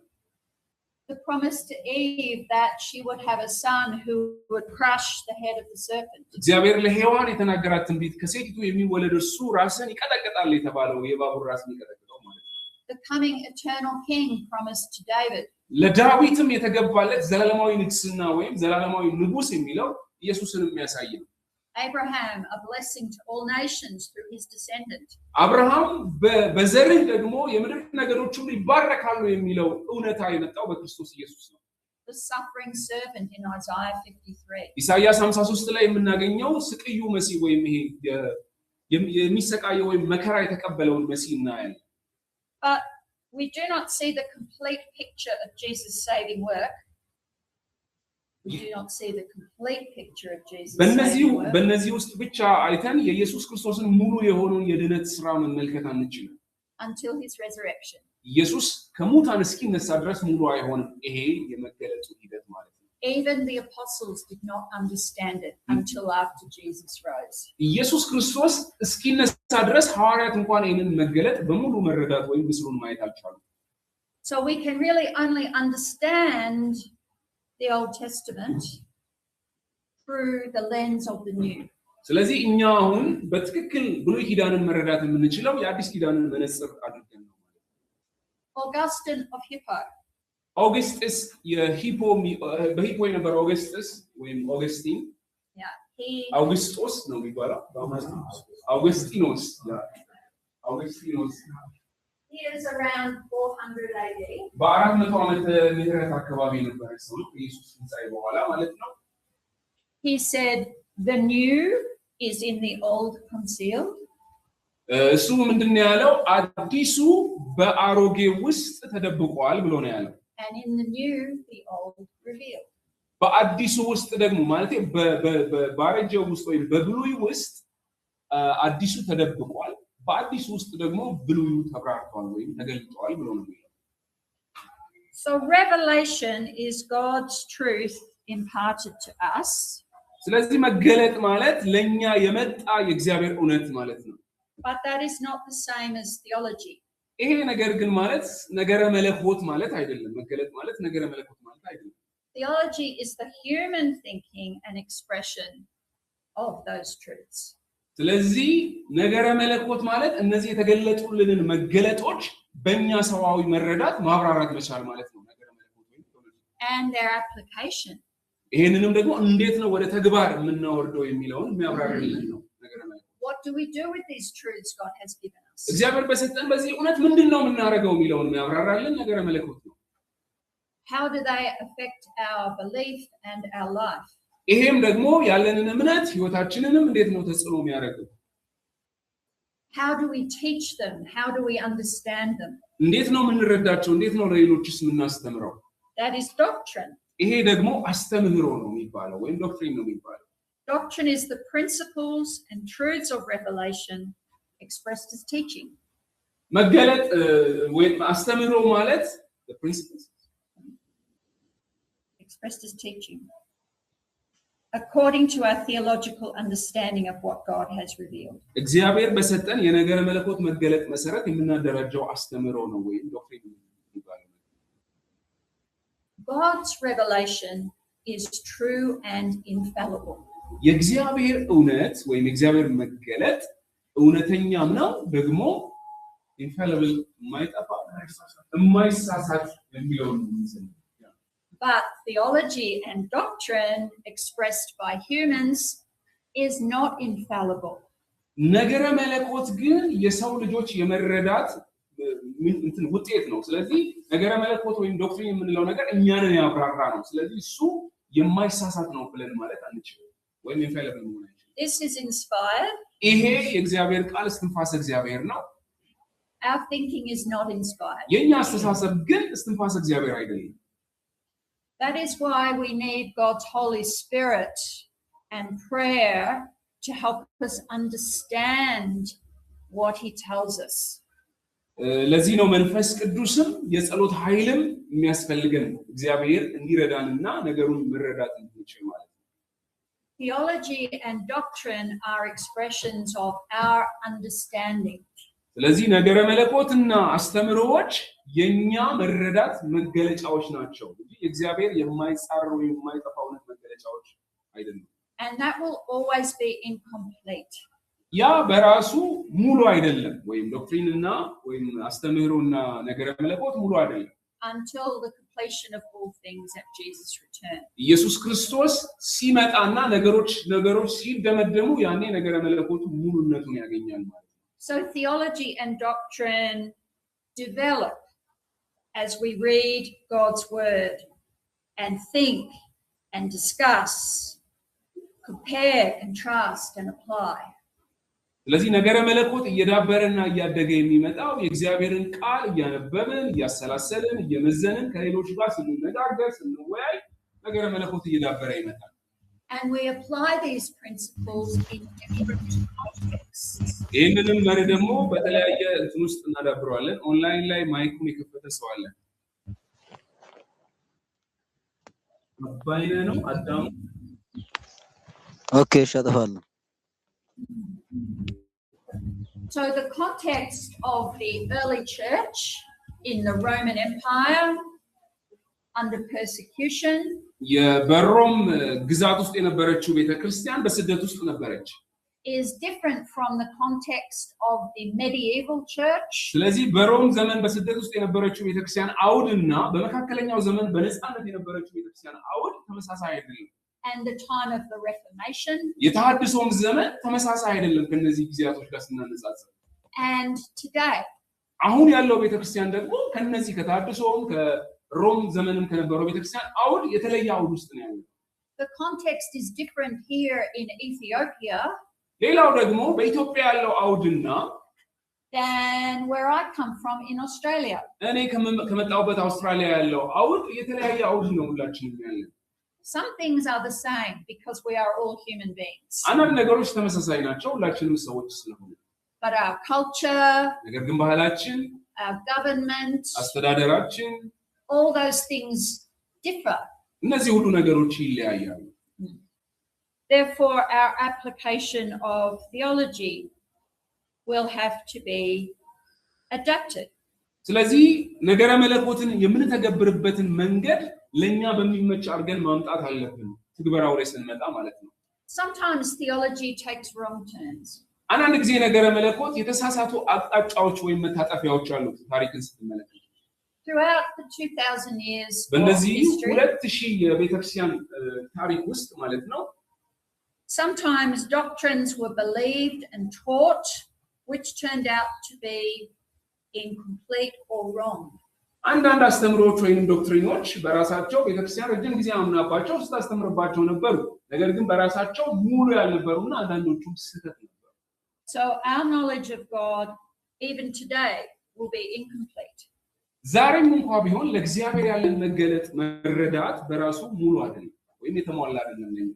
The promise to Eve that she would have a son who would crush the head of the serpent እግዚአብሔር ለሔዋን የተናገራት ትንቢት ከሴቲቱ የሚወለድ እርሱ ራስን ይቀጠቅጣል የተባለው የእባቡን ራስን ይቀጠቅጣል ማለት ነው The coming eternal king promised to David ለዳዊትም የተገባለት ዘላለማዊ ንግስና ወይም ዘላለማዊ ንጉስ የሚለው ኢየሱስን የሚያሳይ ነው Abraham a blessing to all nations through his descendant አብርሃም በዘርህ ደግሞ የምድር ነገዶች ሁሉ ይባረካሉ የሚለው እውነታ የመጣው በክርስቶስ ኢየሱስ ነው The suffering servant in Isaiah 53 ኢሳይያስ 53 ላይ የምናገኘው ስቅዩ መሲህ ወይም ይሄ የሚሰቃየው ወይም መከራ የተቀበለውን መሲህ እናያለን But we do not see the complete picture of Jesus' saving work We do not see the complete picture of Jesus saving work በእነዚህ ውስጥ ብቻ አይተን የኢየሱስ ክርስቶስን ሙሉ የሆነውን የድነት ሥራ መመልከት አንችልም until his resurrection ኢየሱስ ከሙታን እስኪነሳ ድረስ ሙሉ አይሆንም ይሄ የመገለጡ ሂደት ማለት ነው Even the apostles did not understand it until after Jesus rose ኢየሱስ ክርስቶስ እስኪነሳ ድረስ ሐዋርያት እንኳን ይሄንን መገለጥ በሙሉ መረዳት ወይም ምስሉን ማየት አልቻሉም So we can really only understand the Old Testament through the lens of the New ስለዚህ እኛ አሁን በትክክል ብሉይ ኪዳንን መረዳት የምንችለው የአዲስ ኪዳንን መነጽር አድርገን ነው ማለት ነው Augustine of Hippo ኦገስጥስ የሂፖ በሂፖ የነበረ ኦገስጥስ ወይም ኦገስቲን አውግስጦስ ነው የሚባለው አውግስጢኖስ አውግስጢኖስ He is around 400 AD በአራት መቶ ዓመተ ምህረት አካባቢ የነበረ ሰው ነው ኢየሱስ ትንሣኤ በኋላ ማለት ነው He said the new is in the old concealed እሱ ምንድነው ያለው አዲሱ በአሮጌ ውስጥ ተደብቋል ብሎ ነው ያለው And in the new, the old revealed. በአዲሱ ውስጥ ደግሞ ማለት በባረጀው ውስጥ ወይ በብሉይ ውስጥ አዲሱ ተደብቋል በአዲሱ ውስጥ ደግሞ ብሉዩ ተብራርቷል ወይ ተገልጧል ብሎ ነው የሚለው So revelation is God's truth imparted to us. ስለዚህ መገለጥ ማለት ለኛ የመጣ የእግዚአብሔር እውነት ማለት ነው But that is not the same as theology. ይሄ ነገር ግን ማለት ነገረ መለኮት ማለት አይደለም መገለጥ ማለት ነገረ መለኮት ማለት አይደለም Theology is the human thinking and expression of those truths. ስለዚህ ነገረ መለኮት ማለት እነዚህ የተገለጡልንን መገለጦች በእኛ ሰዋዊ መረዳት ማብራራት መቻል ማለት ነው ነገረ መለኮት ወይ And their application. ይሄንንም ደግሞ እንዴት ነው ወደ ተግባር የምናወርደው የሚለውን የሚያብራራልን ነው ነገረ መለኮት What do we do with these truths God has given us? እግዚአብሔር በሰጠን በዚህ እውነት ምንድነው የምናደርገው የሚለውን የሚያብራራልን ነገረ መለኮት ነው How do they affect our belief and our life? ይሄም ደግሞ ያለንን እምነት ህይወታችንንም እንዴት ነው ተጽዕኖ የሚያደርገው How do we teach them? How do we understand them? እንዴት ነው የምንረዳቸው እንዴት ነው ለሌሎችስ የምናስተምረው That is doctrine. ይሄ ደግሞ አስተምህሮ ነው የሚባለው ወይም ዶክትሪን ነው የሚባለው Doctrine is the principles and truths of revelation expressed as teaching. መገለጥ ወይም አስተምህሮ ማለት the principles expressed as teaching. According to our theological understanding of what God has revealed. እግዚአብሔር በሰጠን የነገረ መለኮት መገለጥ መሰረት የምናደራጀው አስተምህሮ ነው ወይም ዶክትሪን ነው የሚባለው God's revelation is true and infallible. የእግዚአብሔር እውነት ወይም የእግዚአብሔር መገለጥ እውነተኛም ነው ደግሞ infallible የማይጠፋ የማይሳሳት የሚለው ነው። But theology and doctrine expressed by humans is not infallible. ነገረ መለኮት ግን የሰው ልጆች የመረዳት እንትን ውጤት ነው። ስለዚህ ነገረ መለኮት ወይም ዶክትሪን የምንለው ነገር እኛንን ያብራራ ነው። ስለዚህ እሱ የማይሳሳት ነው ብለን ማለት አንችልም ወይም infallible ነው። This is inspired. ይሄ የእግዚአብሔር ቃል እስትንፋሰ እግዚአብሔር ነው። Our thinking is not inspired. የኛ አስተሳሰብ ግን እስትንፋሰ እግዚአብሔር አይደለም። That is why we need God's Holy Spirit and prayer to help us understand what he tells us. ለዚህ ነው መንፈስ ቅዱስም የጸሎት ኃይልም የሚያስፈልገን እግዚአብሔር እንዲረዳንና ነገሩን መረዳት እንድንችል ማለት ነው። Theology and doctrine are expressions of our understanding. ስለዚህ ነገረ መለኮትና አስተምሮዎች የኛ መረዳት መገለጫዎች ናቸው እንጂ እግዚአብሔር የማይጻረሩ የማይጠፋውነት መገለጫዎች አይደሉም። And that will always be incomplete. ያ በራሱ ሙሉ አይደለም ወይም ዶክትሪንና ወይም አስተምሮና ነገረ መለኮት ሙሉ አይደለም until the completion of all things at Jesus' return. ኢየሱስ ክርስቶስ ሲመጣና ነገሮች ሲደመደሙ ያኔ ነገረ መለኮቱ ሙሉነቱን ያገኛል ማለት ነው። So theology and doctrine develop as we read God's word and think and discuss, compare, contrast and apply. ስለዚህ ነገረ መለኮት እየዳበረና እያደገ የሚመጣው የእግዚአብሔርን ቃል እያነበብን እያሰላሰልን እየመዘንን ከሌሎች ጋር ስንነጋገር ስንወያይ ነገረ መለኮት እየዳበረ ይመጣል። And we apply these principles in different contexts. ይህንንም መርህ ደግሞ በተለያየ እንትን ውስጥ እናዳብረዋለን። ኦንላይን ላይ ማይኩን የከፈተ ሰው አለ። አባይነ ነው አዳም። ኦኬ ሸጠፋለሁ። So the context of the early church in the Roman Empire under persecution የበሮም ግዛት ውስጥ የነበረችው ቤተክርስቲያን በስደት ውስጥ ነበረች is different from the context of the medieval church. ስለዚህ በሮም ዘመን በስደት ውስጥ የነበረችው ቤተክርስቲያን አውድና በመካከለኛው ዘመን በነጻነት የነበረችው ቤተክርስቲያን አውድ ተመሳሳይ አይደለም። And the time of the Reformation. የተሐድሶም ዘመን ተመሳሳይ አይደለም ከነዚህ ጊዜያቶች ጋር ስናነጻጽር። And today. አሁን ያለው ቤተክርስቲያን ደግሞ ከነዚህ ከተሐድሶም ከሮም ዘመንም ከነበረው ቤተክርስቲያን አውድ የተለየ አውድ ውስጥ ነው ያለው። The context is different here in Ethiopia. ሌላው ደግሞ በኢትዮጵያ ያለው አውድና than where I come from in Australia. እኔ ከመጣሁበት አውስትራሊያ ያለው አውድ የተለያየ አውድ ነው ሁላችንም ያለው። Some things are the same because we are all human beings. አንዳንድ ነገሮች ተመሳሳይ ናቸው ሁላችንም ሰዎች ስለሆነ። But our culture, ነገር ግን ባህላችን፣ our government, አስተዳደራችን all those things differ. እነዚህ ሁሉ ነገሮች ይለያያሉ። Therefore, our application of theology will have to be adapted. ስለዚህ ነገረ መለኮትን የምንተገብርበትን መንገድ ለኛ በሚመች አድርገን ማምጣት አለብን ትግበራው ላይ ስንመጣ ማለት ነው። Sometimes theology takes wrong turns. አንዳንድ ጊዜ ነገረ መለኮት የተሳሳቱ አቅጣጫዎች ወይም መታጠፊያዎች አሉት ታሪክን ስትመለከቱ። Throughout the 2000 years of በእነዚህ history, 2000 የቤተክርስቲያን ታሪክ ውስጥ ማለት ነው sometimes doctrines were believed and taught which turned out to be incomplete or wrong. አንዳንድ አስተምሮች ወይም ዶክትሪኖች በራሳቸው ቤተክርስቲያን ረጅም ጊዜ አምናባቸው ስታስተምርባቸው ነበሩ ነገር ግን በራሳቸው ሙሉ ያልነበሩና አንዳንዶቹም ስህተት ነበሩ። So our knowledge of God even today will be incomplete. ዛሬም እንኳን ቢሆን ለእግዚአብሔር ያለን መገለጥ መረዳት በራሱ ሙሉ አይደለም ወይም የተሟላ አይደለም።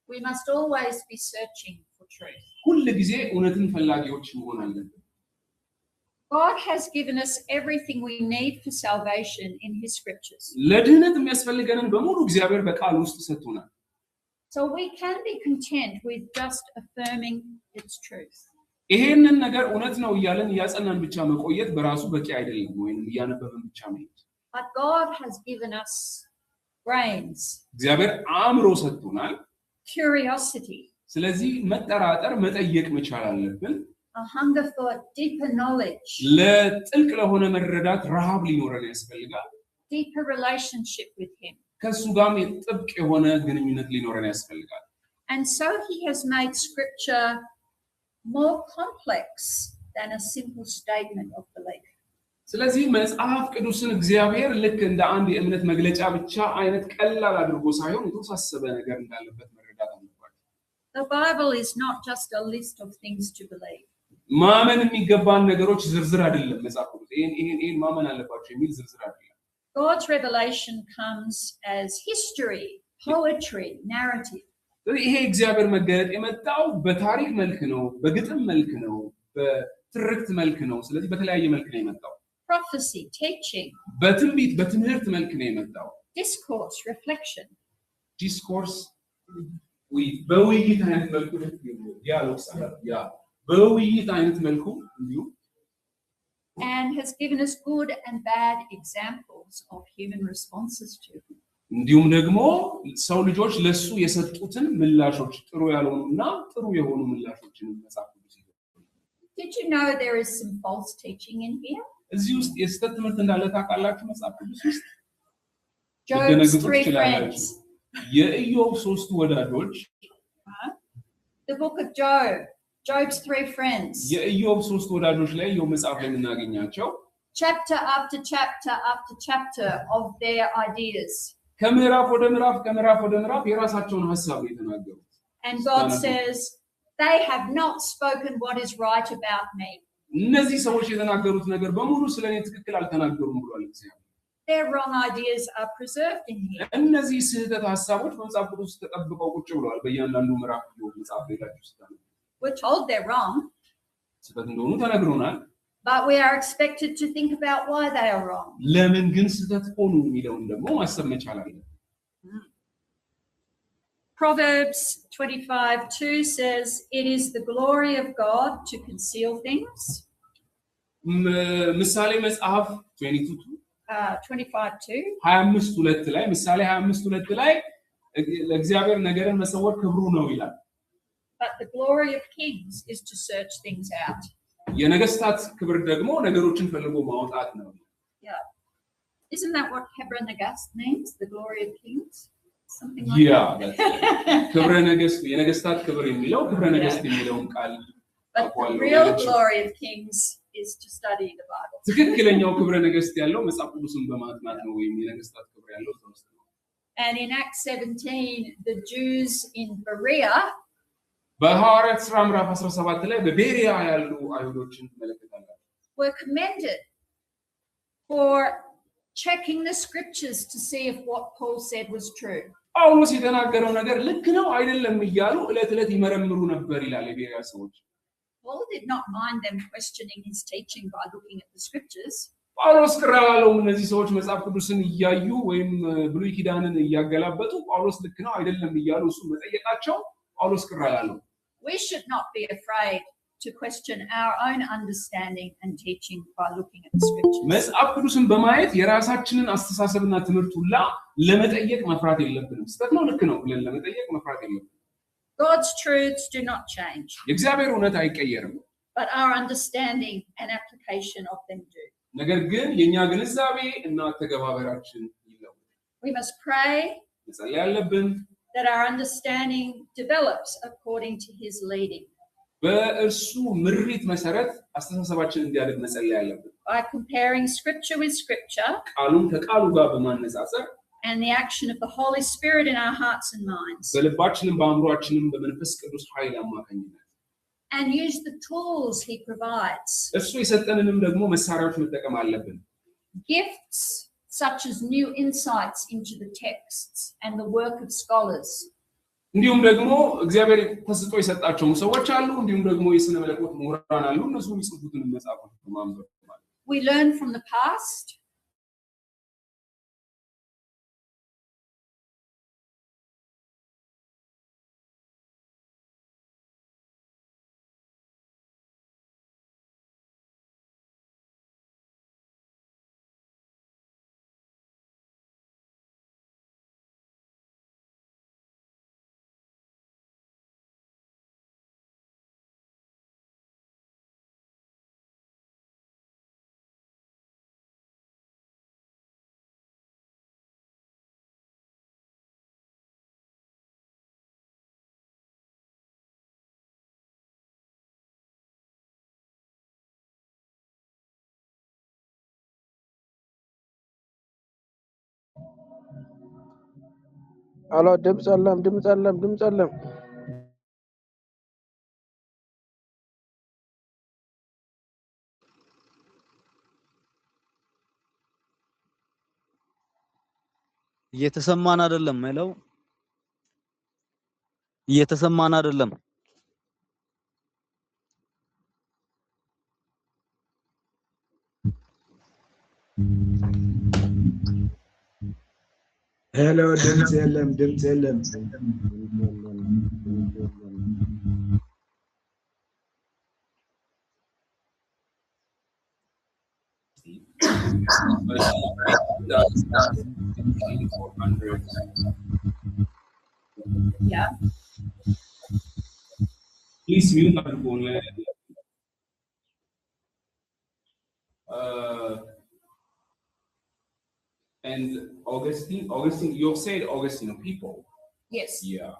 We must always be searching for truth. ሁሉ ጊዜ እውነትን ፈላጊዎች መሆን አለብን። God has given us everything we need for salvation in his scriptures. ለድህነት የሚያስፈልገንን በሙሉ እግዚአብሔር በቃል ውስጥ ሰጥቶናል። So we can be content with just affirming its truth. ይሄንን ነገር እውነት ነው እያለን ያጸናን ብቻ መቆየት በራሱ በቂ አይደለም ወይንም ያነበበን ብቻ መሄድ። But God has given us brains. እግዚአብሔር አእምሮ ሰጥቶናል። Curiosity. ስለዚህ መጠራጠር መጠየቅ መቻል አለብን። a hunger for deeper knowledge, ለጥልቅ ለሆነ መረዳት ረሃብ ሊኖረን ያስፈልጋል። deeper relationship with him. ከሱ ጋርም ጥብቅ የሆነ ግንኙነት ሊኖረን ያስፈልጋል። And so he has made scripture more complex than a simple statement of belief. ስለዚህ መጽሐፍ ቅዱስን እግዚአብሔር ልክ እንደ አንድ የእምነት መግለጫ ብቻ አይነት ቀላል አድርጎ ሳይሆን የተወሳሰበ ነገር እንዳለበት መረዳት አለባችሁ። The Bible is not just a list of things to believe. ማመን የሚገባን ነገሮች ዝርዝር አይደለም መጽሐፍ ቅዱስ ይሄን ማመን አለባችሁ የሚል ዝርዝር አይደለም። God's revelation comes as history, poetry, narrative. ይሄ እግዚአብሔር መገለጥ የመጣው በታሪክ መልክ ነው፣ በግጥም መልክ ነው፣ በትርክት መልክ ነው። ስለዚህ በተለያየ መልክ ነው የመጣው። Prophecy, teaching. በትንቢት በትምህርት መልክ ነው የመጣው። Discourse, reflection. ዲስኮርስ በውይይት አይነት መልኩ ዲያሎግ ያ በውይይት አይነት መልኩ እንዲሁ And has given us good and bad examples of human responses to him. እንዲሁም ደግሞ ሰው ልጆች ለሱ የሰጡትን ምላሾች ጥሩ ያልሆኑና ጥሩ የሆኑ ምላሾችን መጽሐፍ ቅዱስ ይዘው። Did you know there is some false teaching in here? እዚህ ውስጥ የስተት ትምህርት እንዳለ ታውቃላችሁ መጽሐፍ ቅዱስ ውስጥ? Job's 3 friends. የኢዮብ 3 ወዳጆች The book of Job, Job's 3 friends. የኢዮብ 3 ወዳጆች ላይ ኢዮብ መጽሐፍ ላይ የምናገኛቸው chapter after chapter after chapter of their ideas. ከምዕራፍ ወደ ምዕራፍ ከምዕራፍ ወደ ምዕራፍ የራሳቸውን ሐሳብ የተናገሩት። And God says they have not spoken what is right about me. እነዚህ ሰዎች የተናገሩት ነገር በሙሉ ስለኔ ትክክል አልተናገሩም ብሏል እግዚአብሔር። Their wrong ideas are preserved in here. እነዚህ ስህተት ሐሳቦች በመጽሐፍ ቅዱስ ተጠብቀው ቁጭ ብለዋል። በእያንዳንዱ ምዕራፍ ነው መጽሐፍ ላይ ታችሁ We're told they're wrong. ስህተት እንደሆኑ ተነግሮናል። But we are expected to think about why they are wrong. ለምን ግን ስህተት ሆኑ የሚለውን ደግሞ ማሰብ መቻል አለብን። Proverbs 25:2 says, "It is the glory of God to conceal things." ምሳሌ መጽሐፍ 22 25:2 25:2 ላይ ምሳሌ 25:2 ላይ ለእግዚአብሔር ነገርን መሰወር ክብሩ ነው ይላል። But the glory of kings is to search things out. የነገስታት ክብር ደግሞ ነገሮችን ፈልጎ ማውጣት ነው። Yeah. Isn't that what Hebron Nagast means? The glory of kings? Something like that. ክብረ ነገስት የነገስታት ክብር የሚለው ክብረ ነገስት የሚለውን ቃል But the real glory of kings is to study the Bible. ትክክለኛው ክብረ ነገስት ያለው መጽሐፍ ቅዱስን በማጥናት ነው ወይም የነገስታት ክብር ያለው ተወስዶ ነው። And in Acts 17 the Jews in Berea በሐዋርያት ሥራ ምዕራፍ 17 ላይ በቤሪያ ያሉ አይሁዶችን ተመለከታላችሁ። were commended for checking the scriptures to see if what Paul said was true. ጳውሎስ የተናገረው ነገር ልክ ነው አይደለም እያሉ ዕለት ይመረምሩ ነበር ይላል የቤሪያ ሰዎች። Paul did not mind them questioning his teaching by looking at the scriptures. ጳውሎስ ቅር አላለውም። እነዚህ ሰዎች መጽሐፍ ቅዱስን እያዩ ወይም ብሉይ ኪዳንን እያገላበጡ ጳውሎስ ልክ ነው አይደለም እያሉ እሱ መጠየቃቸው ጳውሎስ ቅር አላለውም። We should not be afraid to question our own understanding and teaching by looking at the scriptures. መጽሐፍ ቅዱስን በማየት የራሳችንን አስተሳሰብና ትምህርት ሁላ ለመጠየቅ መፍራት የለብንም። ስህተት ነው ልክ ነው ብለን ለመጠየቅ መፍራት የለብንም። God's truths do not change. የእግዚአብሔር እውነት አይቀየርም። But our understanding and application of them do. ነገር ግን የኛ ግንዛቤ እና ተገባበራችን ይለወጣል። We must pray መጸለይ ያለብን that our understanding develops according to his leading. በእርሱ ምሪት መሰረት አስተሳሰባችን እንዲያድግ መጸለይ ያለብን። By comparing scripture with scripture ቃሉን ከቃሉ ጋር በማነጻጸር and the action of the Holy Spirit in our hearts and minds. በልባችንም በአእምሮአችንም በመንፈስ ቅዱስ ኃይል አማካኝነት And use the tools he provides. እሱ የሰጠንንም ደግሞ መሳሪያዎች መጠቀም አለብን። Gifts such as new insights into the texts and the work of scholars. እንዲሁም ደግሞ እግዚአብሔር ተሰጥቶ የሰጣቸው ሰዎች አሉ። እንዲሁም ደግሞ የሥነ መለኮት ምሁራን አሉ። እነሱ የሚጽፉትን መጽሐፎች ማንበብ ማለት We learn from the past አሎ ድምጽ አለም እየተሰማን አይደለም ሄሎ እየተሰማን አይደለም ሄሎ ድምጽ የለም Yeah. Please mute our phone. And Augustine, you've said Augustine people. Yes. Yeah.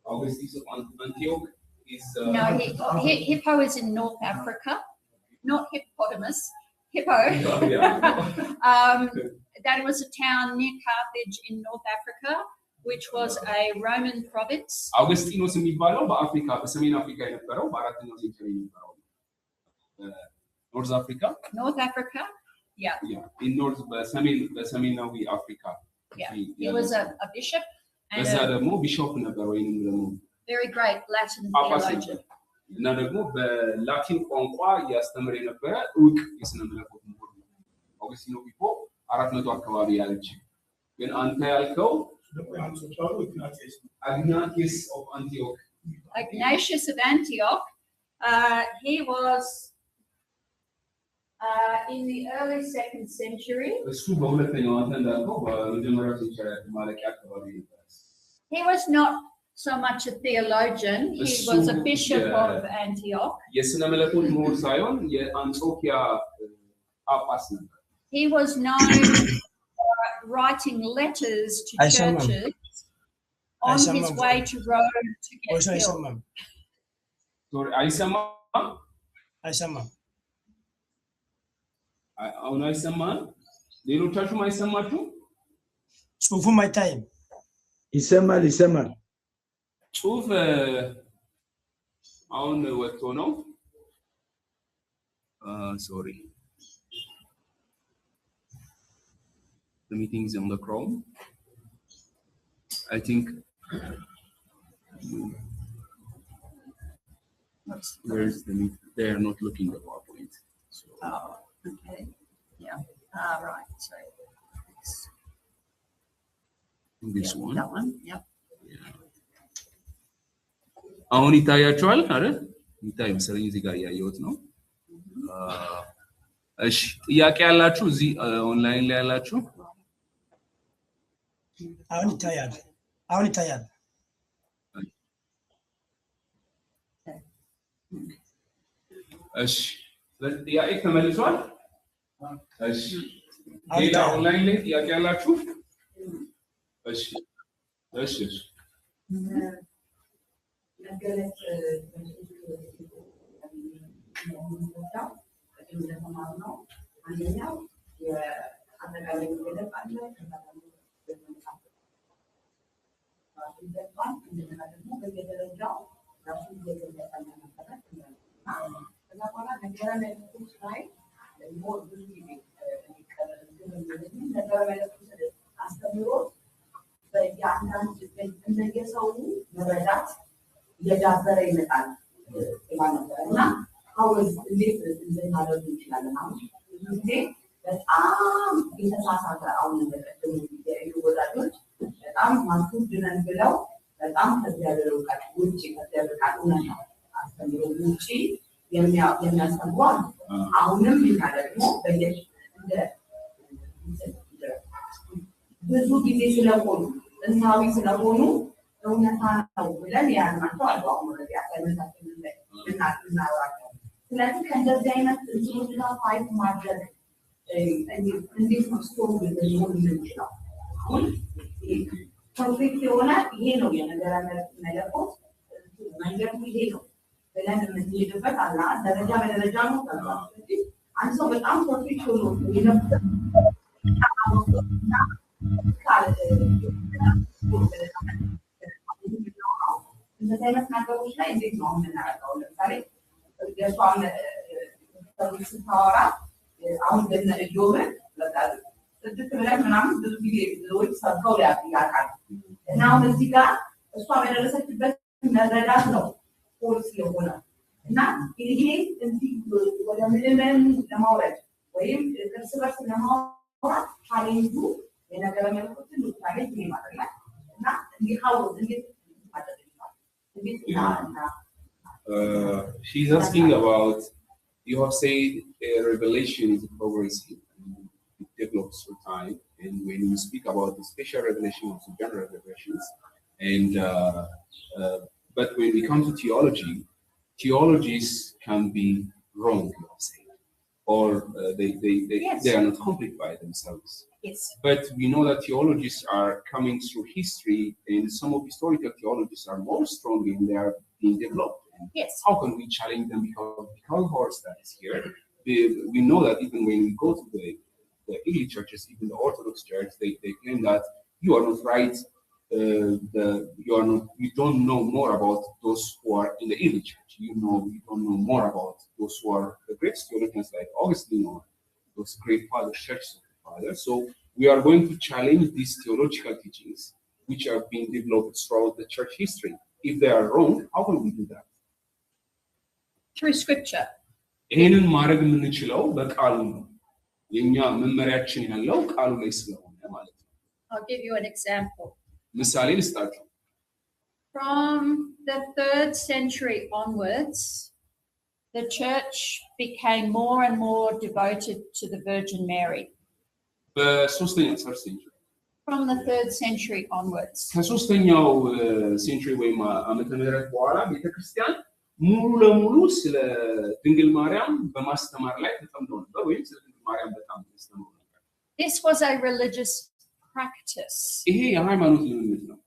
Augustine of Antioch is. No, Hippo is in North Africa, not hippopotamus. Hippo. Yeah. That was a town near Carthage in North Africa, which was a Roman province. Augustinus የሚባለው በአፍሪካ በሰሜን አፍሪካ የነበረው በአራተኛው ሴንቸሪ የነበረው North Africa. Yeah. In በሰሜናዊ አፍሪካ. Yeah. He was a bishop and በዛ ደግሞ ቢሾፕ ነበር ወይንም ደግሞ very great Latin theologian. እና ደግሞ በላቲን ቋንቋ ያስተምር የነበረ ዕውቅ የሥነ መለኮት ምሁር ነው። አውግስቲኖ ሂፖ 400 አካባቢ ያለች ግን አንተ ያልከው Ignatius of Antioch. Ignatius of Antioch. He was in the early 2nd century. He was not so much a theologian. He was a bishop of Antioch. He was known for writing letters to churches on his way to Rome to get killed. Sorry, አይሰማም አሁን አይሰማም ሌሎቻችሁም አይሰማችሁ ጽሁፉም አይታይም ይሰማል ጽሁፍ አሁን ወጥቶ ነው sorry the meeting is on the Chrome I think where's the meeting? They are not looking at PowerPoint. So. Oh, okay. Yeah. Right. So this one. That one. Yep. አሁን ይታያችኋል አይደል? ይታይ መሰለኝ እዚህ ጋር ያያዩት ነው። እሺ ጥያቄ ያላችሁ እዚህ ኦንላይን ላይ ያላችሁ አሁን ይታያል እሺ ጥያቄ ተመልሷል እሺ ሌላ ኦንላይን ላይ ጥያቄ ያላችሁ እሺ የዳበረ ይመጣል እና አሁን እንዴት እንደማደርግ እንችላለን አሁን ጊዜ በጣም የተሳሳተ አሁን እንደቀደሙ ወዳጆች በጣም ማስቡድነን ብለው በጣም ከዚያደረው ቃል ውጪ ከዚያደረው ቃል ነው አስተምሮ ውጪ የሚያስተምሩ አሁንም ሊና ደግሞ በየሽ እንደ ብዙ ጊዜ ስለሆኑ እንታዊ ስለሆኑ እውነታ ነው ብለን ያልናቸው አሉ አሁን ወዲያ ያሳመታችን ላይ እናራቸው ስለዚህ ከእንደዚህ አይነት እንትኖች ጋር ፋይት ማድረግ እንዴት ነው ስቶሪ ሊሆን ይችላል አሁን ፐርፌክት የሆነ ይሄ ነው የነገር መለኮት መንገዱ ይሄ ነው ብለን የምንሄድበት አላ ደረጃ በደረጃ ነው ስለዚህ አንድ ሰው በጣም ፕሮፌሽናል ነው የነበረ እንደዚህ አይነት ነገሮች ላይ እንዴት ነው የምናደርገው? ለምሳሌ የሷን ስታወራ አሁን ገና እዮብን በቃ ስድስት ብለን ምናምን ብዙ ጊዜ ብዙዎች ሰብከው ያውቃል እና አሁን እዚህ ጋር እሷ በደረሰችበት መረዳት ነው ፎርስ የሆነ እና ይሄ እንዲህ ወደ ምዕመን ለማውረድ ወይም እርስ በርስ ለማውራት ቻሌንጁ የነገረ መለኮትን ቻሌንጅ ማለት ነው እና እንዲህ ሀውሩ እንዴት she's asking about, you have said revelation is progressive and it develops through time, and when you speak about the special revelation of the general revelations, and but when we come to theology, theologies can be wrong, you have said, or they are not complete by themselves. Yes. But we know that theologies are coming through history, and some of historical theologies are more strong and they are being developed. And yes. How can we challenge them because of our studies here? We know that even when we go to the early churches, even the Orthodox Church, they claim that you are not right. You don't know more about those who are in the early church. You don't know more about those who are the great theologians like Augustine or those great fathers, church fathers. So we are going to challenge these theological teachings which are being developed throughout the church history. If they are wrong, how can we do that? Through scripture. ይሄንን ማድረግ የምንችለው በቃሉ ነው። የኛ መመሪያችን ያለው ቃሉ ላይ ስለሆነ ማለት ነው። I'll give you an example. ምሳሌ ልስጣችሁ። From the 3rd century onwards, the church became more and more devoted to the Virgin Mary. በሶስተኛው ሴንቸሪ From the 3rd century onwards. ከሶስተኛው ሴንቸሪ ወይም ዓመተ ምህረት በኋላ ቤተክርስቲያን ሙሉ ለሙሉ ስለ ድንግል ማርያም በማስተማር ላይ ተጠምዶ ነበር ወይም ስለ ድንግል ማርያም በጣም ተስተምሮ ነበር። This was a religious practice. ይሄ የሃይማኖት ልምምድ ነው።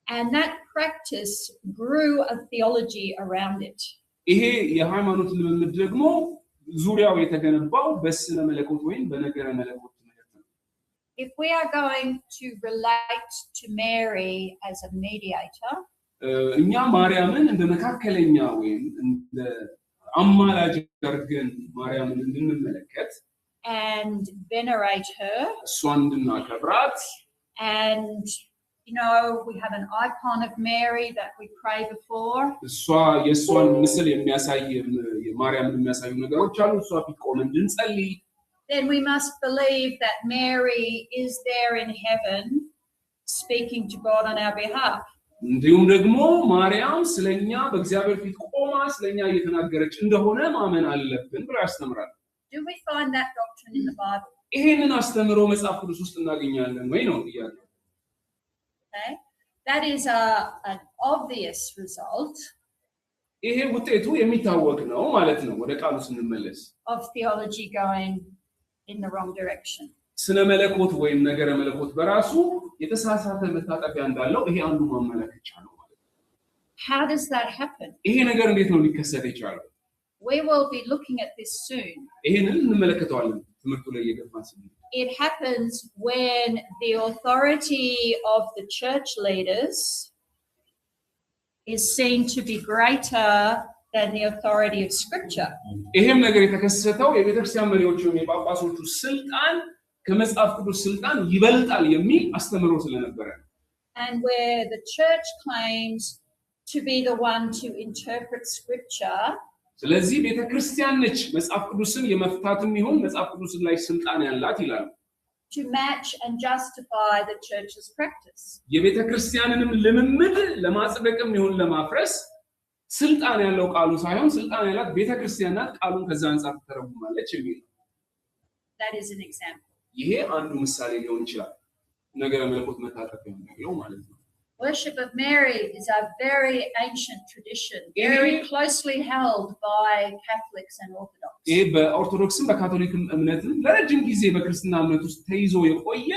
And that practice grew a theology around it. ይሄ የሃይማኖት ልምምድ ደግሞ ዙሪያው የተገነባው በስነ መለኮት ወይም በነገረ መለኮት ትምህርት ነው። If we are going to relate to Mary as a mediator, እኛ ማርያምን እንደ መካከለኛ ወይም እንደ አማላጅ አድርገን ማርያምን እንድንመለከት and venerate her, እሷን እንድናከብራት, and we have an icon of Mary that we pray before. እሷ የእሷን ምስል የሚያሳይ የማርያምን የሚያሳዩ ነገሮች አሉ። እሷ ፊት ቆመን እንድንጸልይ, then we must believe that Mary is there in heaven speaking to God on our behalf. እንዲሁም ደግሞ ማርያም ስለኛ በእግዚአብሔር ፊት ቆማ ስለኛ እየተናገረች እንደሆነ ማመን አለብን ብለው ያስተምራል። Do we find that doctrine in the Bible? ይሄንን አስተምሮ መጽሐፍ ቅዱስ ውስጥ እናገኛለን ወይ ነው ጥያቄው። Okay, that is an obvious result. ይሄ ውጤቱ የሚታወቅ ነው ማለት ነው። ወደ ቃሉ ስንመለስ of theology going in the wrong direction. ስነ መለኮት ወይም ነገረ መለኮት በራሱ የተሳሳተ መታጠፊያ እንዳለው ይሄ አንዱ ማመለከቻ ነው ማለት ነው። How does that happen? ይሄ ነገር እንዴት ነው ሊከሰት የቻለው? We will be looking at this soon. ይሄንን እንመለከተዋለን ትምህርቱ ላይ እየገባን ስንል። It happens when the authority of the church leaders is seen to be greater than the authority of scripture. ይሄም ነገር የተከሰተው የቤተክርስቲያን መሪዎች ወይም የጳጳሶቹ ስልጣን ከመጽሐፍ ቅዱስ ስልጣን ይበልጣል የሚል አስተምሮ ስለነበረ ነው። And where the church claims to be the one to interpret scripture, ስለዚህ ቤተክርስቲያን ነች መጽሐፍ ቅዱስን የመፍታትም ይሁን መጽሐፍ ቅዱስን ላይ ስልጣን ያላት ይላል። to match and justify the church's practice. የቤተክርስቲያንንም ልምምድ ለማጽደቅም ይሁን ለማፍረስ ስልጣን ያለው ቃሉ ሳይሆን ስልጣን ያላት ቤተክርስቲያን ናት፣ ቃሉን ከዛ አንፃር ተረጉማለች የሚል ነው። That is an example. ይሄ አንዱ ምሳሌ ሊሆን ይችላል። ነገረ መለኮት መታጠፊያ ነው ማለት ነው። Worship of Mary is a very ancient tradition, very closely held by Catholics and Orthodox. ይሄ በኦርቶዶክስም በካቶሊክም እምነትም ለረጅም ጊዜ በክርስትና እምነት ውስጥ ተይዞ የቆየ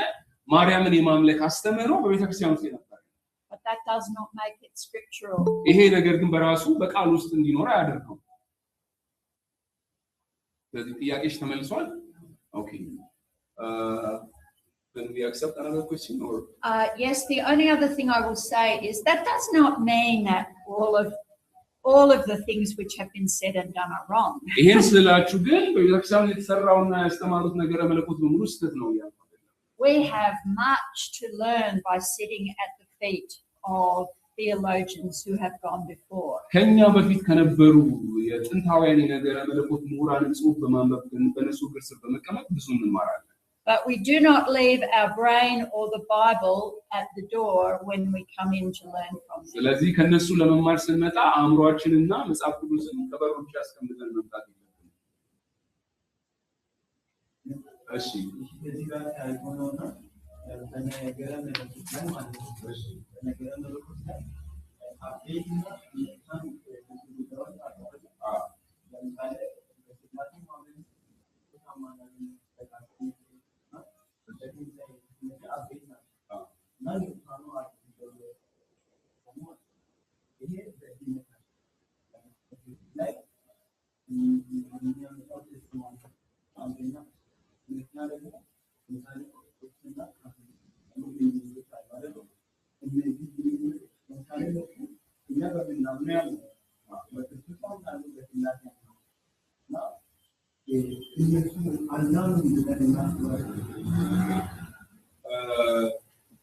ማርያምን የማምለክ አስተምህሮ በቤተክርስቲያን ውስጥ ነበር። But that does not make it scriptural. ይሄ ነገር ግን በራሱ በቃል ውስጥ እንዲኖር አያደርገው። ስለዚህ ጥያቄሽ ተመልሷል? Okay. Can we accept another question or? Yes, the only other thing I will say is that does not mean that all of the things which have been said and done are wrong. ይሄን ስላችሁ ግን በቤተክርስቲያን የተሰራውና ያስተማሩት ነገረ መለኮት በሙሉ ስህተት ነው ያለው። We have much to learn by sitting at the feet of theologians who have gone before. ከኛ በፊት ከነበሩ የጥንታውያን ነገረ መለኮት ምሁራንን ጽሑፍ በማንበብ በነሱ እግር ስር በመቀመጥ ብዙ እንማራለን። But we do not leave our brain or the Bible at the door when we come in to learn from them. ስለዚህ ከነሱ ለመማር ስንመጣ አእምሮአችንና መጽሐፍ ቅዱስን ከበሩ ብቻ አስቀምጠን መምጣት የለብንም። እሺ እዚህ ጋር ታይቆነውና በነገረ መለኮት ላይ ማለት ነው። በነገረ መለኮት ላይ አቤትና ይታን ጉዳዮች አሉ። ለምሳሌ በስላሴ ማለት ተማማና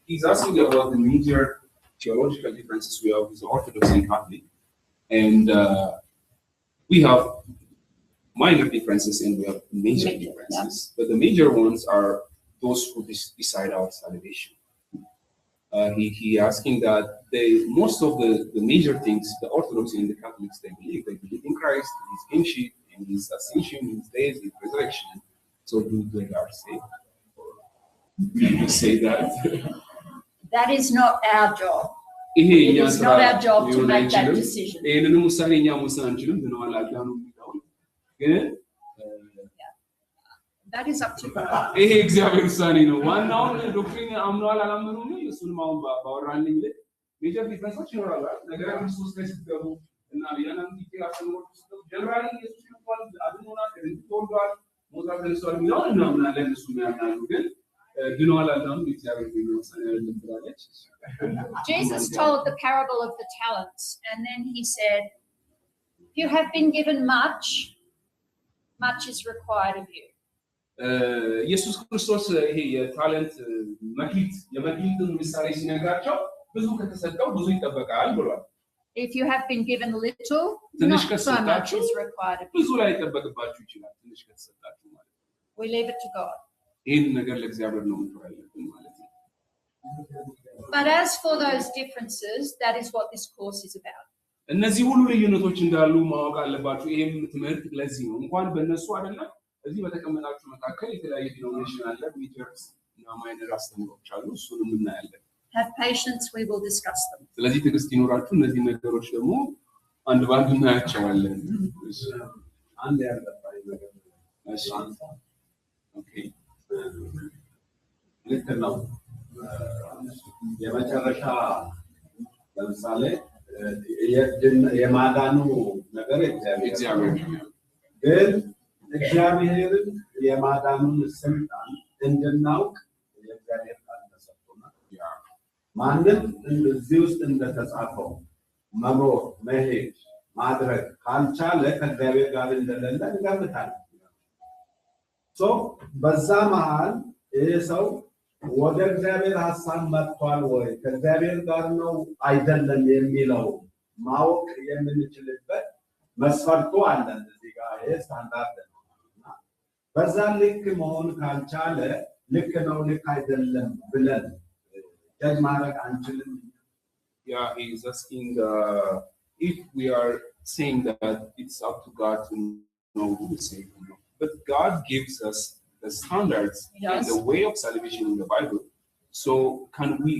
He's asking about the major theological differences we have with Orthodox and Catholic, and we have minor differences and we have major differences. Yeah. But the major ones are those who decide our salvation. He asking that most of the major things, the Orthodox and the Catholics, they believe in Christ, His kingship, and His ascension, His death, His resurrection. So do they are saved? You say that. That is not our job. It is not our job to make that decision. That is up to God. ይሄ እግዚአብሔር ውሳኔ ነው። ዋናውን ዶክትሪን አምኗል አላመኑም እሱንም አሁን ባወራልኝ ላይ ሜጀር ዲፈረንሶች ይኖራሉ። ነገር ክርስቶስ ላይ ስትገቡ እና ያንን ዲቴራሽኖች ስትገቡ ጀነራሊ ኢየሱስ ክርስቶስ አድኖና ከድንቅ ተወልዷል ሞታ ተነስቷል የሚለው እናምናለን እሱ ያምናሉ ግን ድኗል አላሉ እግዚአብሔር ውሳኔ አይደለም ብላለች። Jesus told the parable of the talents and then he said, you have been given much is required of you. ኢየሱስ ክርስቶስ ይሄ የታለንት የመክሊትን ምሳሌ ሲነግራቸው ብዙ ከተሰጠው ብዙ ይጠበቃል ብሏል። If you have been given little, ትንሽ not so much is required of you. ብዙ ላይ ይጠበቅባችሁ ይችላል ትንሽ ከተሰጣችሁ ማለት ነው። We leave it to God. ይሄን ነገር ለእግዚአብሔር ነው እንተዋለን ማለት ነው። But as for those differences, that is what this course is about. እነዚህ ሁሉ ልዩነቶች እንዳሉ ማወቅ አለባችሁ። ይሄም ትምህርት ለዚህ ነው እንኳን በእነሱ አይደለም እዚህ በተቀመጣችሁ መካከል የተለያየ ዲኖሚኔሽን አለ ሜጀርስ እና ማይነር አስተምሮች አሉ እሱንም እናያለን። Have patience, we will discuss them. ስለዚህ ትዕግስት ይኖራችሁ እነዚህ ነገሮች ደግሞ አንድ ባንድ እናያቸዋለን። አንድ ያልገባኝ ነገር እሺ ኦኬ ልክ ነው። የመጨረሻ ለምሳሌ የማዳኑ ነገር እግዚአብሔር ግን እግዚአብሔርን የማዳኑን ስልጣን እንድናውቅ የእግዚአብሔር ቃል ተሰጥቶናል። ማንም እዚህ ውስጥ እንደተጻፈው መኖር መሄድ ማድረግ ካልቻለ ከእግዚአብሔር ጋር እንደሌለ እንገምታለን። በዛ መሃል ይህ ሰው ወደ እግዚአብሔር ሀሳብ መጥቷል ወይ ከእግዚአብሔር ጋር ነው አይደለም የሚለው ማወቅ የምንችልበት መስፈርቱ አለን። እዚህ ጋር ይሄ ስታንዳርድ ነው። በዛ ልክ መሆን ካልቻለ ልክ ነው ልክ አይደለም ብለን ጀጅ ማድረግ አንችልም። Yeah, he is asking if we are saying that it's up to God to know who is saved or not. But God gives us the standards and the way of salvation in the Bible. So can we,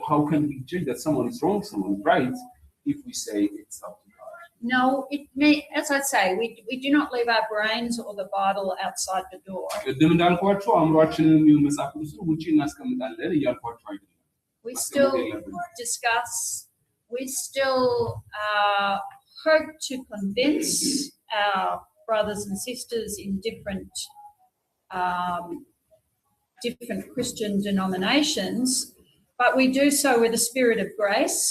how can we judge that someone is wrong, someone is right, if we say it's up to God? No, it may, as I say, we do not leave our brains or the Bible outside the door. We still discuss, we still hope to convince our brothers and sisters in different Christian denominations, but we do so with a spirit of grace.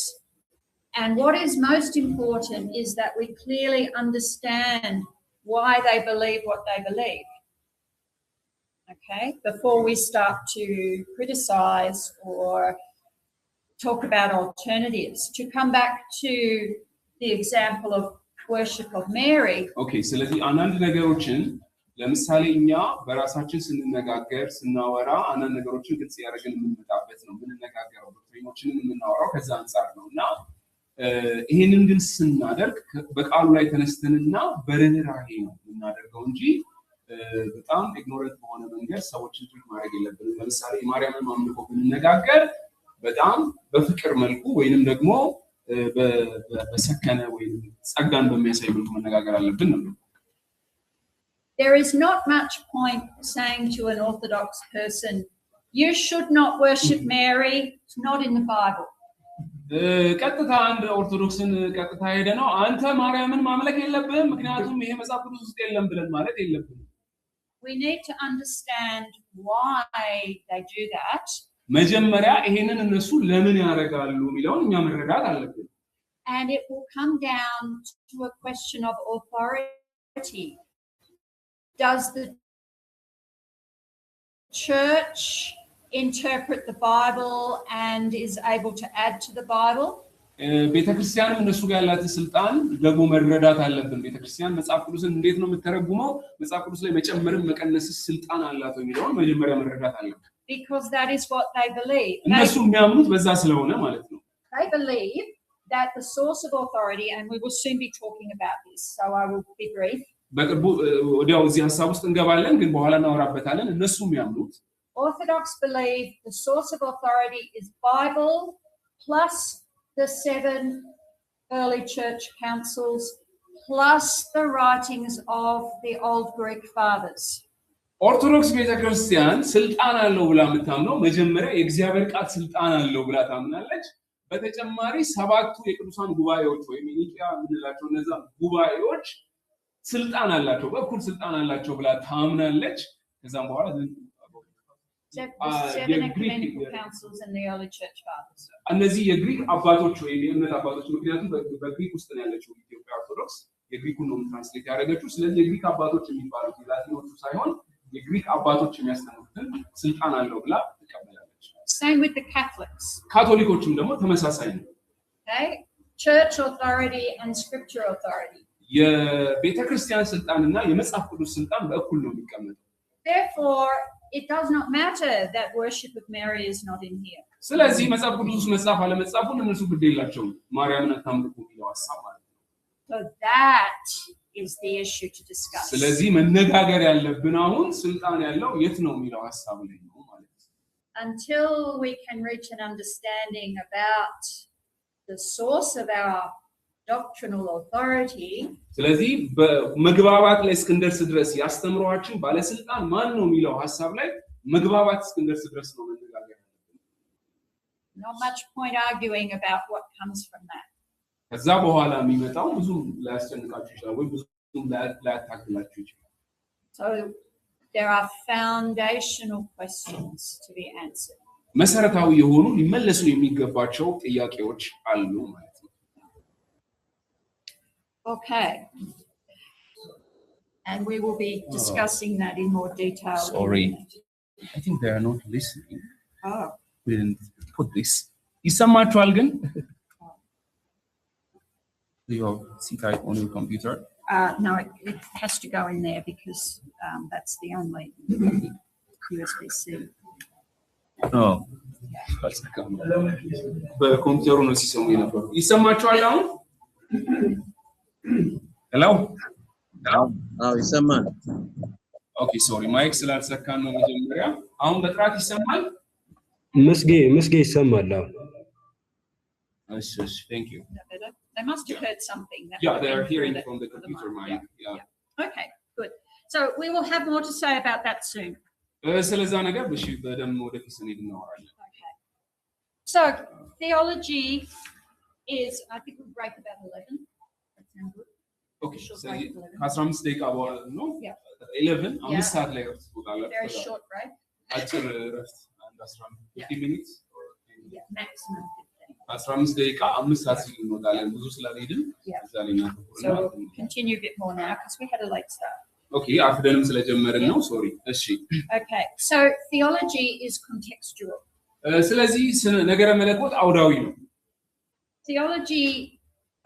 And what is most important is that we clearly understand why they believe what they believe. Okay, before we start to criticize or talk about alternatives. To come back to the example of worship of Mary. Okay, ስለዚህ አንዳንድ ነገሮችን ለምሳሌ እኛ በራሳችን ስንነጋገር ስናወራ አንዳንድ ነገሮችን ግልጽ ያደርገን የምንመጣበት ነው የምንነጋገረው ዶክትሪኖችንም የምናወራው ከዛ አንፃር ነውና ይሄንን ግን ስናደርግ በቃሉ ላይ ተነስተንና በርህራሄ ነው የምናደርገው እንጂ በጣም ኢግኖረንት በሆነ መንገድ ሰዎችን ትሪት ማድረግ የለብንም። ለምሳሌ ማርያምን ማምለኮ ብንነጋገር በጣም በፍቅር መልኩ ወይንም ደግሞ በሰከነ ወይንም ጸጋን በሚያሳይ መልኩ መነጋገር አለብን ነው። There is not much point saying to an Orthodox person, you should not worship Mary, it's not in the Bible. ቀጥታ አንድ ኦርቶዶክስን ቀጥታ ሄደ ነው አንተ ማርያምን ማምለክ የለብህም ምክንያቱም ይሄ መጽሐፍ ቅዱስ ውስጥ የለም ብለን ማለት የለብንም። We need to understand why they do that. መጀመሪያ ይሄንን እነሱ ለምን ያደርጋሉ የሚለውን እኛ መረዳት አለብን። And it will come down to a question of authority. Does the church interpret the Bible and is able to add to the Bible? ቤተክርስቲያንም እነሱ ጋር ያላት ስልጣን ደግሞ መረዳት አለብን። ቤተክርስቲያን መጽሐፍ ቅዱስን እንዴት ነው የምትተረጉመው? መጽሐፍ ቅዱስ ላይ መጨመርም መቀነስ ስልጣን አላት የሚለውን መጀመሪያ መረዳት አለብን። Because that is what they believe. እነሱ የሚያምኑት በዛ ስለሆነ ማለት ነው። They believe that the source of authority, and we will soon be talking about this, so I will be brief. በቅርቡ ወዲያው እዚህ ሐሳብ ውስጥ እንገባለን ግን በኋላ እናወራበታለን። እነሱ የሚያምኑት Orthodox believe the source of authority is Bible plus the 7 early church councils plus the writings of the old Greek fathers. ኦርቶዶክስ ቤተክርስቲያን ስልጣን አለው ብላ የምታምነው መጀመሪያ የእግዚአብሔር ቃል ስልጣን አለው ብላ ታምናለች። በተጨማሪ 7ቱ የቅዱሳን ጉባኤዎች ወይም የኒቂያ የምንላቸው እነዛ ጉባኤዎች ስልጣን አላቸው በኩል ስልጣን አላቸው ብላ ታምናለች። ከዛም በኋላ Seven ecumenical councils and the early church fathers. እነዚህ የግሪክ አባቶች ወይም የእምነት አባቶች ምክንያቱም በግሪክ ውስጥ ነው ያለችው ኢትዮጵያ ኦርቶዶክስ የግሪኩን ነው ትራንስሌት ያደረገችው። ስለዚህ የግሪክ አባቶች የሚባሉት ላቲኖቹ ሳይሆን የግሪክ አባቶች የሚያስተምሩትን ስልጣን አለው ብላ ተቀበላለች። Same with the Catholics. ካቶሊኮችም ደግሞ ተመሳሳይ ነው። Okay? Church authority and scripture authority. የቤተክርስቲያን ስልጣንና የመጽሐፍ ቅዱስ ስልጣን በእኩል ነው የሚቀመጠው። Therefore, it does not matter that worship of Mary is not in here. ስለዚህ መጽሐፍ ቅዱስ መጽሐፍ አለመጽሐፉን እነሱ ግድ የላቸውም። ማርያምን አታምልኩ የሚለው ሐሳብ ማለት ነው። So that is the issue to discuss. ስለዚህ መነጋገር ያለብን አሁን ስልጣን ያለው የት ነው የሚለው ሐሳብ ላይ ነው ማለት ነው። Until we can reach an understanding about the source of our doctrinal authority, ስለዚህ በመግባባት ላይ እስክንደርስ ድረስ ያስተምሯችን ባለስልጣን ማን ነው የሚለው ሐሳብ ላይ መግባባት እስክንደርስ ድረስ ነው መነጋገር ያለብን። not much point arguing about what comes from that. ከዛ በኋላ የሚመጣው ብዙ ላያስጨንቃችሁ ይችላል ወይ ብዙ ላያታክላችሁ ይችላል። So there are foundational questions to be answered. መሰረታዊ የሆኑ ሊመለሱ የሚገባቸው ጥያቄዎች አሉ ማለት ነው። Okay. And we will be discussing that in more detail. Sorry. I think they are not listening. Oh. We didn't put this. ይሰማችኋል ግን? Do you see type on your computer? No, it has to go in there because that's the only USB-C. Oh. በኮምፒውተሩ ነው ሲሰሙ የነበረው። ይሰማችኋል አሁን? ሄሎ? አዎ ይሰማል። ኦኬ ሶሪ ማይክ ስላልሰካን ነው መጀመሪያ። አሁን በጥራት ይሰማል? ምስጌ ይሰማል አሁን። እሺ thank you. They must have heard something. Yeah, they are hearing from the computer mic. Yeah. Okay, good. So we will have more to say about that soon. ስለዛ ነገር እሺ በደም ወደፊት ስንሄድ እናወራለን። Okay. So theology is, I think we'll break about 11. That sounds good. Okay, Short so break, 11. ከ15 ደቂቃ በኋላ ነው። Yeah. 11 Yeah. 5 ሰዓት ላይ ረፍት ትወጣላችሁ። Very ከዛ short break. አጭር ረፍት አንድ 15 Yeah. 15 minutes Yeah, maximum 15. 15 ደቂቃ 5 ሰዓት ሲል እንወጣለን። ብዙ ስላልሄድን Yeah. እዛ ላይ እናተኩርና So we'll continue a bit more now because we had a late start. ኦኬ አርፍደንም ስለጀመርን ነው ሶሪ። እሺ Okay, so theology is contextual. ስለዚህ ነገረ መለኮት አውዳዊ ነው። Theology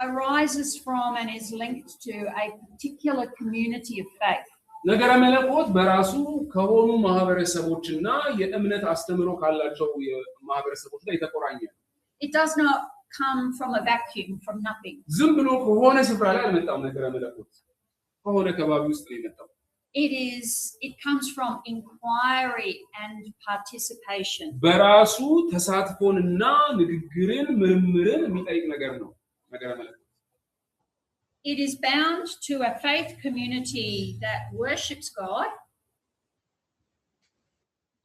arises from and is linked to a particular community of faith. ነገረ መለኮት በራሱ ከሆኑ ማህበረሰቦችና የእምነት አስተምሮ ካላቸው የማህበረሰቦች ጋር የተቆራኘ ነው። It does not come from a vacuum, from nothing. ዝም ብሎ ከሆነ ስፍራ ላይ አልመጣም። ነገረ መለኮት ከሆነ ከባቢ ውስጥ ነው የመጣው። It comes from inquiry and participation. በራሱ ተሳትፎንና ንግግርን ምርምርን የሚጠይቅ ነገር ነው ነገረ መለኮት። It is bound to a faith community that worships God.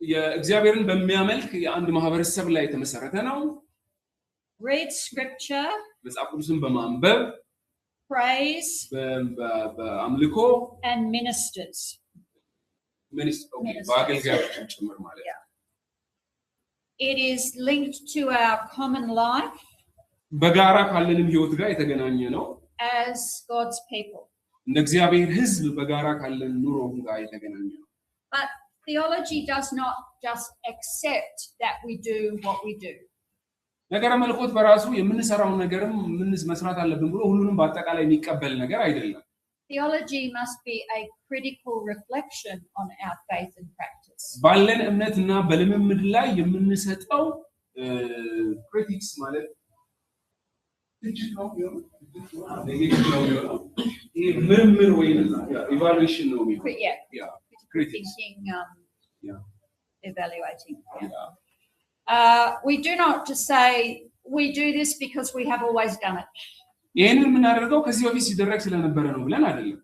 የእግዚአብሔርን በሚያመልክ የአንድ ማህበረሰብ ላይ የተመሰረተ ነው። Reads scripture, መጽሐፍ ቅዱስን በማንበብ prays, በአምልኮ and ministers. በአገልጋዮችን ጭምር ማለት ነው። It is linked to our common life በጋራ ካለንም ህይወት ጋር የተገናኘ ነው። as God's people. እንደ እግዚአብሔር ሕዝብ በጋራ ካለን ኑሮ ጋር የተገናኘ ነው። But theology does not just accept that we do what we do. ነገረ መለኮት በራሱ የምንሰራውን ነገርም መስራት አለብን ብሎ ሁሉንም በአጠቃላይ የሚቀበል ነገር አይደለም። Theology must be a critical reflection on our faith and practice. ባለን እምነትና በልምምድ ላይ የምንሰጠው ክሪቲክስ ማለት ምርምር ወይም ኢቫሉዌሽን ነው የሚሆነው። Yeah, critics. thinking, Yeah. evaluating. Yeah. We do not just say we do this because we have always done it. ይሄንን የምናደርገው ከዚህ በፊት ሲደረግ ስለነበረ ነው ብለን አይደለም።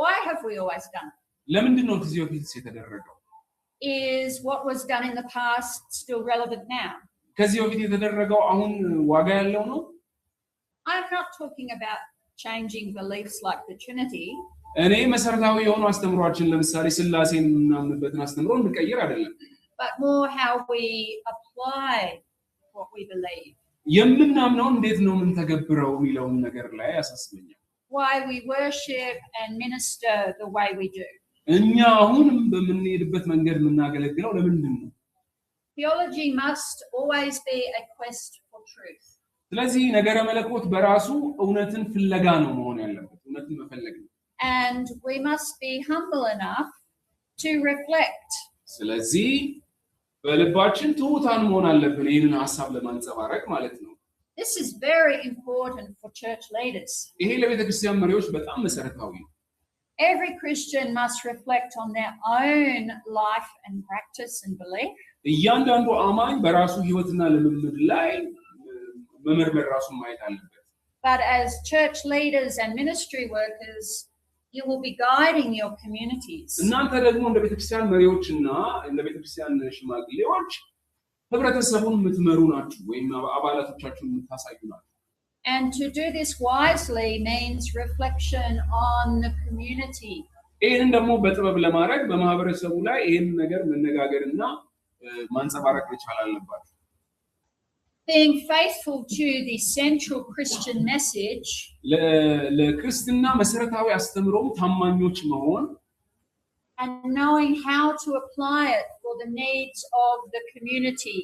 Why have we always done it? ለምንድን ነው ከዚህ በፊት የተደረገው? Is what was done in the past still relevant now? ከዚህ በፊት የተደረገው አሁን ዋጋ ያለው ነው? I'm not talking about changing beliefs like the Trinity. እኔ መሰረታዊ የሆኑ አስተምሯችን ለምሳሌ ስላሴን የምናምንበትን አስተምሮ እንቀይር አይደለም። But more how we apply what we believe. የምናምነው እንዴት ነው የምንተገብረው የሚለውን ነገር ላይ ያሳስበኛል። Why we worship and minister the way we do. እኛ አሁንም በምንሄድበት መንገድ የምናገለግለው ለምንድን ነው? Theology must always be a quest for truth. ስለዚህ ነገረ መለኮት በራሱ እውነትን ፍለጋ ነው መሆን ያለበት፣ እውነትን መፈለግ ነው። And we must be humble enough to reflect. ስለዚህ በልባችን ትሑታን መሆን አለብን ይህንን ሐሳብ ለማንጸባረቅ ማለት ነው። This is very important for church leaders. ይሄ ለቤተክርስቲያን መሪዎች በጣም መሰረታዊ ነው። Every Christian must reflect on their own life and practice and belief. እያንዳንዱ አማኝ በራሱ ህይወትና ልምምድ ላይ መመርመር ራሱን ማየት አለበት። But as church leaders and ministry workers, you will be guiding your communities. እናንተ ደግሞ እንደ ቤተክርስቲያን መሪዎችና እንደ ቤተክርስቲያን ሽማግሌዎች ህብረተሰቡን የምትመሩ ናችሁ ወይም አባላቶቻችሁን የምታሳዩ ናችሁ። And to do this wisely means reflection on the community. ይህንን ደግሞ በጥበብ ለማድረግ በማህበረሰቡ ላይ ይህን ነገር መነጋገርና ማንጸባረቅ መቻል አለባችሁ። Being faithful to the central Christian message ለክርስትና መሰረታዊ አስተምሮም ታማኞች መሆን and knowing how to apply it for the needs of the community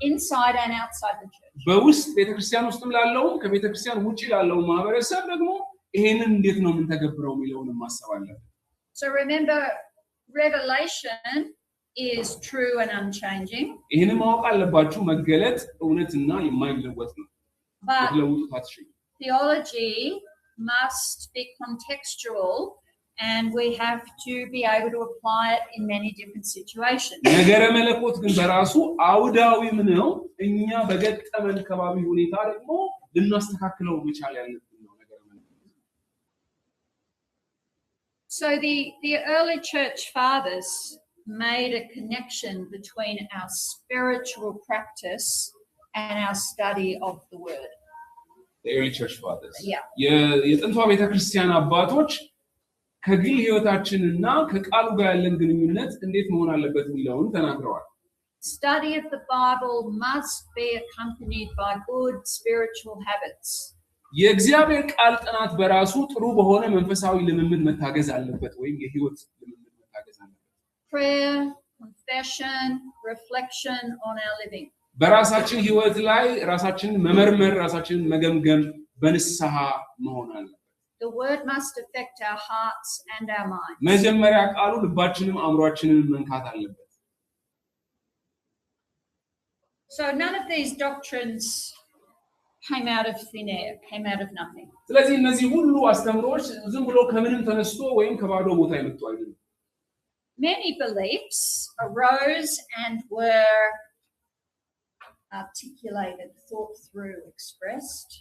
inside and outside the church. በውስጥ ቤተክርስቲያን ውስጥም ላለው ከቤተክርስቲያን ውጪ ላለው ማህበረሰብ ደግሞ ይሄንን እንዴት ነው የምንተገብረው የሚለውን ማሰብ አለብን። So remember, revelation is true and unchanging. ይሄንን ማወቅ አለባችሁ። መገለጥ እውነትና የማይለወጥ ነው። But ለውጥ አትችሉ። theology must be contextual, and we have to be able to apply it in many different situations. ነገረ መለኮት ግን በራሱ አውዳዊም ነው። እኛ በገጠመን ከባቢ ሁኔታ ደግሞ ልናስተካክለው መቻል ያለብን ነው ነገረ መለኮት። So the early church fathers made a connection between our spiritual practice and our study of the word. the early church fathers. Yeah. የጥንቷ ቤተክርስቲያን አባቶች ከግል ህይወታችንና ከቃሉ ጋር ያለን ግንኙነት እንዴት መሆን አለበት የሚለውን ተናግረዋል። Study of the Bible must be accompanied by good spiritual habits. የእግዚአብሔር ቃል ጥናት በራሱ ጥሩ በሆነ መንፈሳዊ ልምምድ መታገዝ አለበት ወይም የህይወት ልምምድ መታገዝ አለበት። Prayer, confession, reflection on our living. በራሳችን ህይወት ላይ ራሳችንን መመርመር፣ ራሳችንን መገምገም በንስሐ መሆን አለበት። The word must affect our hearts and our minds. መጀመሪያ ቃሉ ልባችንን አእምሮአችንን መንካት አለበት። So none of these doctrines came out of thin air, came out of nothing. ስለዚህ እነዚህ ሁሉ አስተምሮች ዝም ብሎ ከምንም ተነስቶ ወይም ከባዶ ቦታ የመጡ አይደሉም። Many beliefs arose and were articulated, thought through, expressed.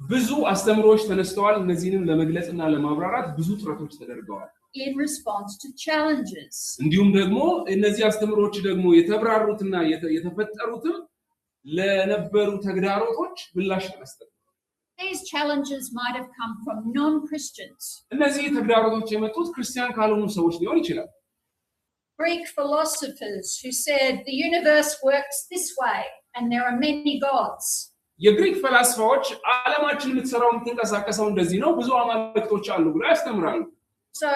ብዙ አስተምሮች ተነስተዋል። እነዚህንም ለመግለጽና ለማብራራት ብዙ ጥረቶች ተደርገዋል። In response to challenges. እንዲሁም ደግሞ እነዚህ አስተምሮች ደግሞ የተብራሩትና የተፈጠሩትም ለነበሩ ተግዳሮቶች ምላሽ ለመስጠት። These challenges might have come from non-Christians. እነዚህ ተግዳሮቶች የመጡት ክርስቲያን ካልሆኑ ሰዎች ሊሆን ይችላል። Greek philosophers who said the universe works this way and there are many gods. የግሪክ ፈላስፋዎች ዓለማችን የምትሰራው የምትንቀሳቀሰው እንደዚህ ነው፣ ብዙ አማልክቶች አሉ ብለው ያስተምራሉ። So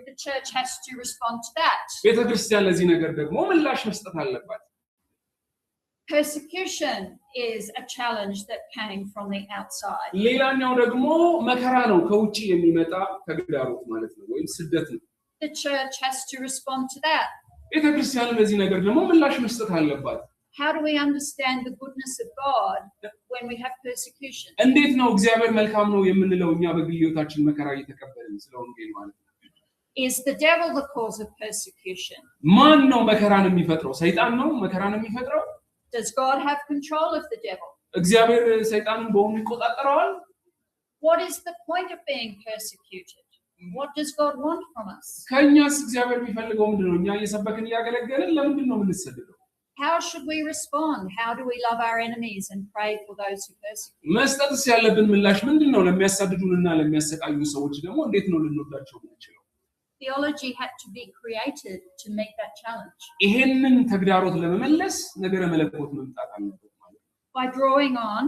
the church has to respond to that. ቤተክርስቲያን ለዚህ ነገር ደግሞ ምላሽ መስጠት አለባት። Persecution is a challenge that came from the outside. ሌላኛው ደግሞ መከራ ነው፣ ከውጪ የሚመጣ ተግዳሮት ማለት ነው ወይም ስደት ነው። The church has to respond to that. ቤተክርስቲያን ለዚህ ነገር ደግሞ ምላሽ መስጠት አለባት። How do we understand the goodness of God when we have persecution? እንዴት ነው እግዚአብሔር መልካም ነው የምንለው እኛ በግል ህይወታችን መከራ እየተቀበልን ስለ ወንጌል ማለት ነው? Is the devil the cause of persecution? ማን ነው መከራን የሚፈጥረው? ሰይጣን ነው መከራን የሚፈጥረው? Does God have control of the devil? እግዚአብሔር ሰይጣንን በእውኑ ይቆጣጠረዋል? What is the point of being persecuted? What does God want from us? ከእኛስ እግዚአብሔር የሚፈልገው ምንድን ነው? እኛ እየሰበክን እያገለገልን ለምንድን ነው የምንሰደደው? How should we respond? How do we love our enemies and pray for those who persecute? መስጠትስ ያለብን ምላሽ ምንድን ነው? ለሚያሳድዱንና ለሚያሰቃዩን ሰዎች ደግሞ እንዴት ነው ልንወዳቸው የምንችለው? Theology had to be created to meet that challenge. ይሄንን ተግዳሮት ለመመለስ ነገረ መለኮት መምጣት አለበት ማለት ነው። By drawing on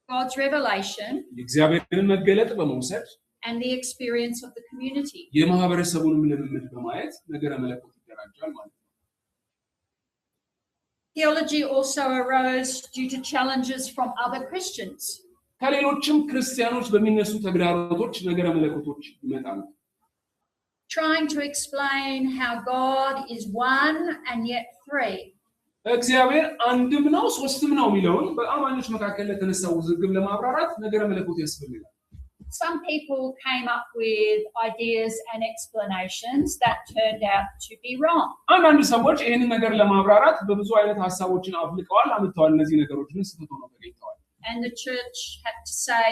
God's revelation የእግዚአብሔርን መገለጥ በመውሰድ and the experience of the community. የማህበረሰቡንም ልምምድ በማየት ነገረ መለኮት ይደራጃል ማለት ነው። Theology also arose due to challenges from other Christians. ከሌሎችም ክርስቲያኖች በሚነሱ ተግዳሮቶች ነገረ መለኮቶች ይመጣሉ። Trying to explain how God is one and yet three. እግዚአብሔር አንድም ነው ሶስትም ነው የሚለውን በአማኞች መካከል ለተነሳው ውዝግብ ለማብራራት ነገረ መለኮት ያስፈልጋል። Some people came up with ideas and explanations that turned out to be wrong. አንዳንድ ሰዎች ይሄንን ነገር ለማብራራት በብዙ አይነት ሐሳቦችን አፍልቀዋል አምጥተዋል። እነዚህ ነገሮች ግን ስህተት ሆነው ተገኝተዋል። And the church had to say,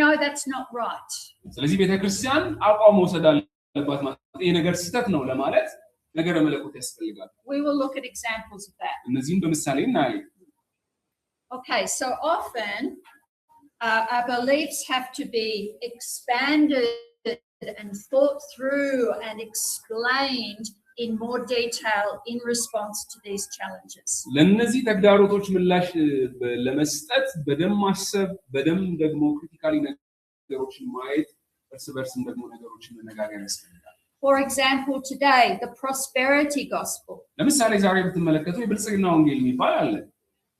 no, that's not right. ስለዚህ ቤተክርስቲያን አቋም መውሰድ አለባት ማለት ይሄ ነገር ስህተት ነው ለማለት ነገረ መለኮት ያስፈልጋል። We will look at examples of that. እነዚህን በምሳሌ እናያለን። Okay, so often our beliefs have to be expanded and thought through and explained in more detail in response to these challenges. ለነዚህ ተግዳሮቶች ምላሽ ለመስጠት በደም ማሰብ በደም ደግሞ ክሪቲካሊ ነገሮችን ማየት እርስ በርስም ደግሞ ነገሮችን መነጋገር ያስፈልጋል። For example, today the prosperity gospel ለምሳሌ ዛሬ ብትመለከቱ የብልጽግና ወንጌል የሚባል አለ።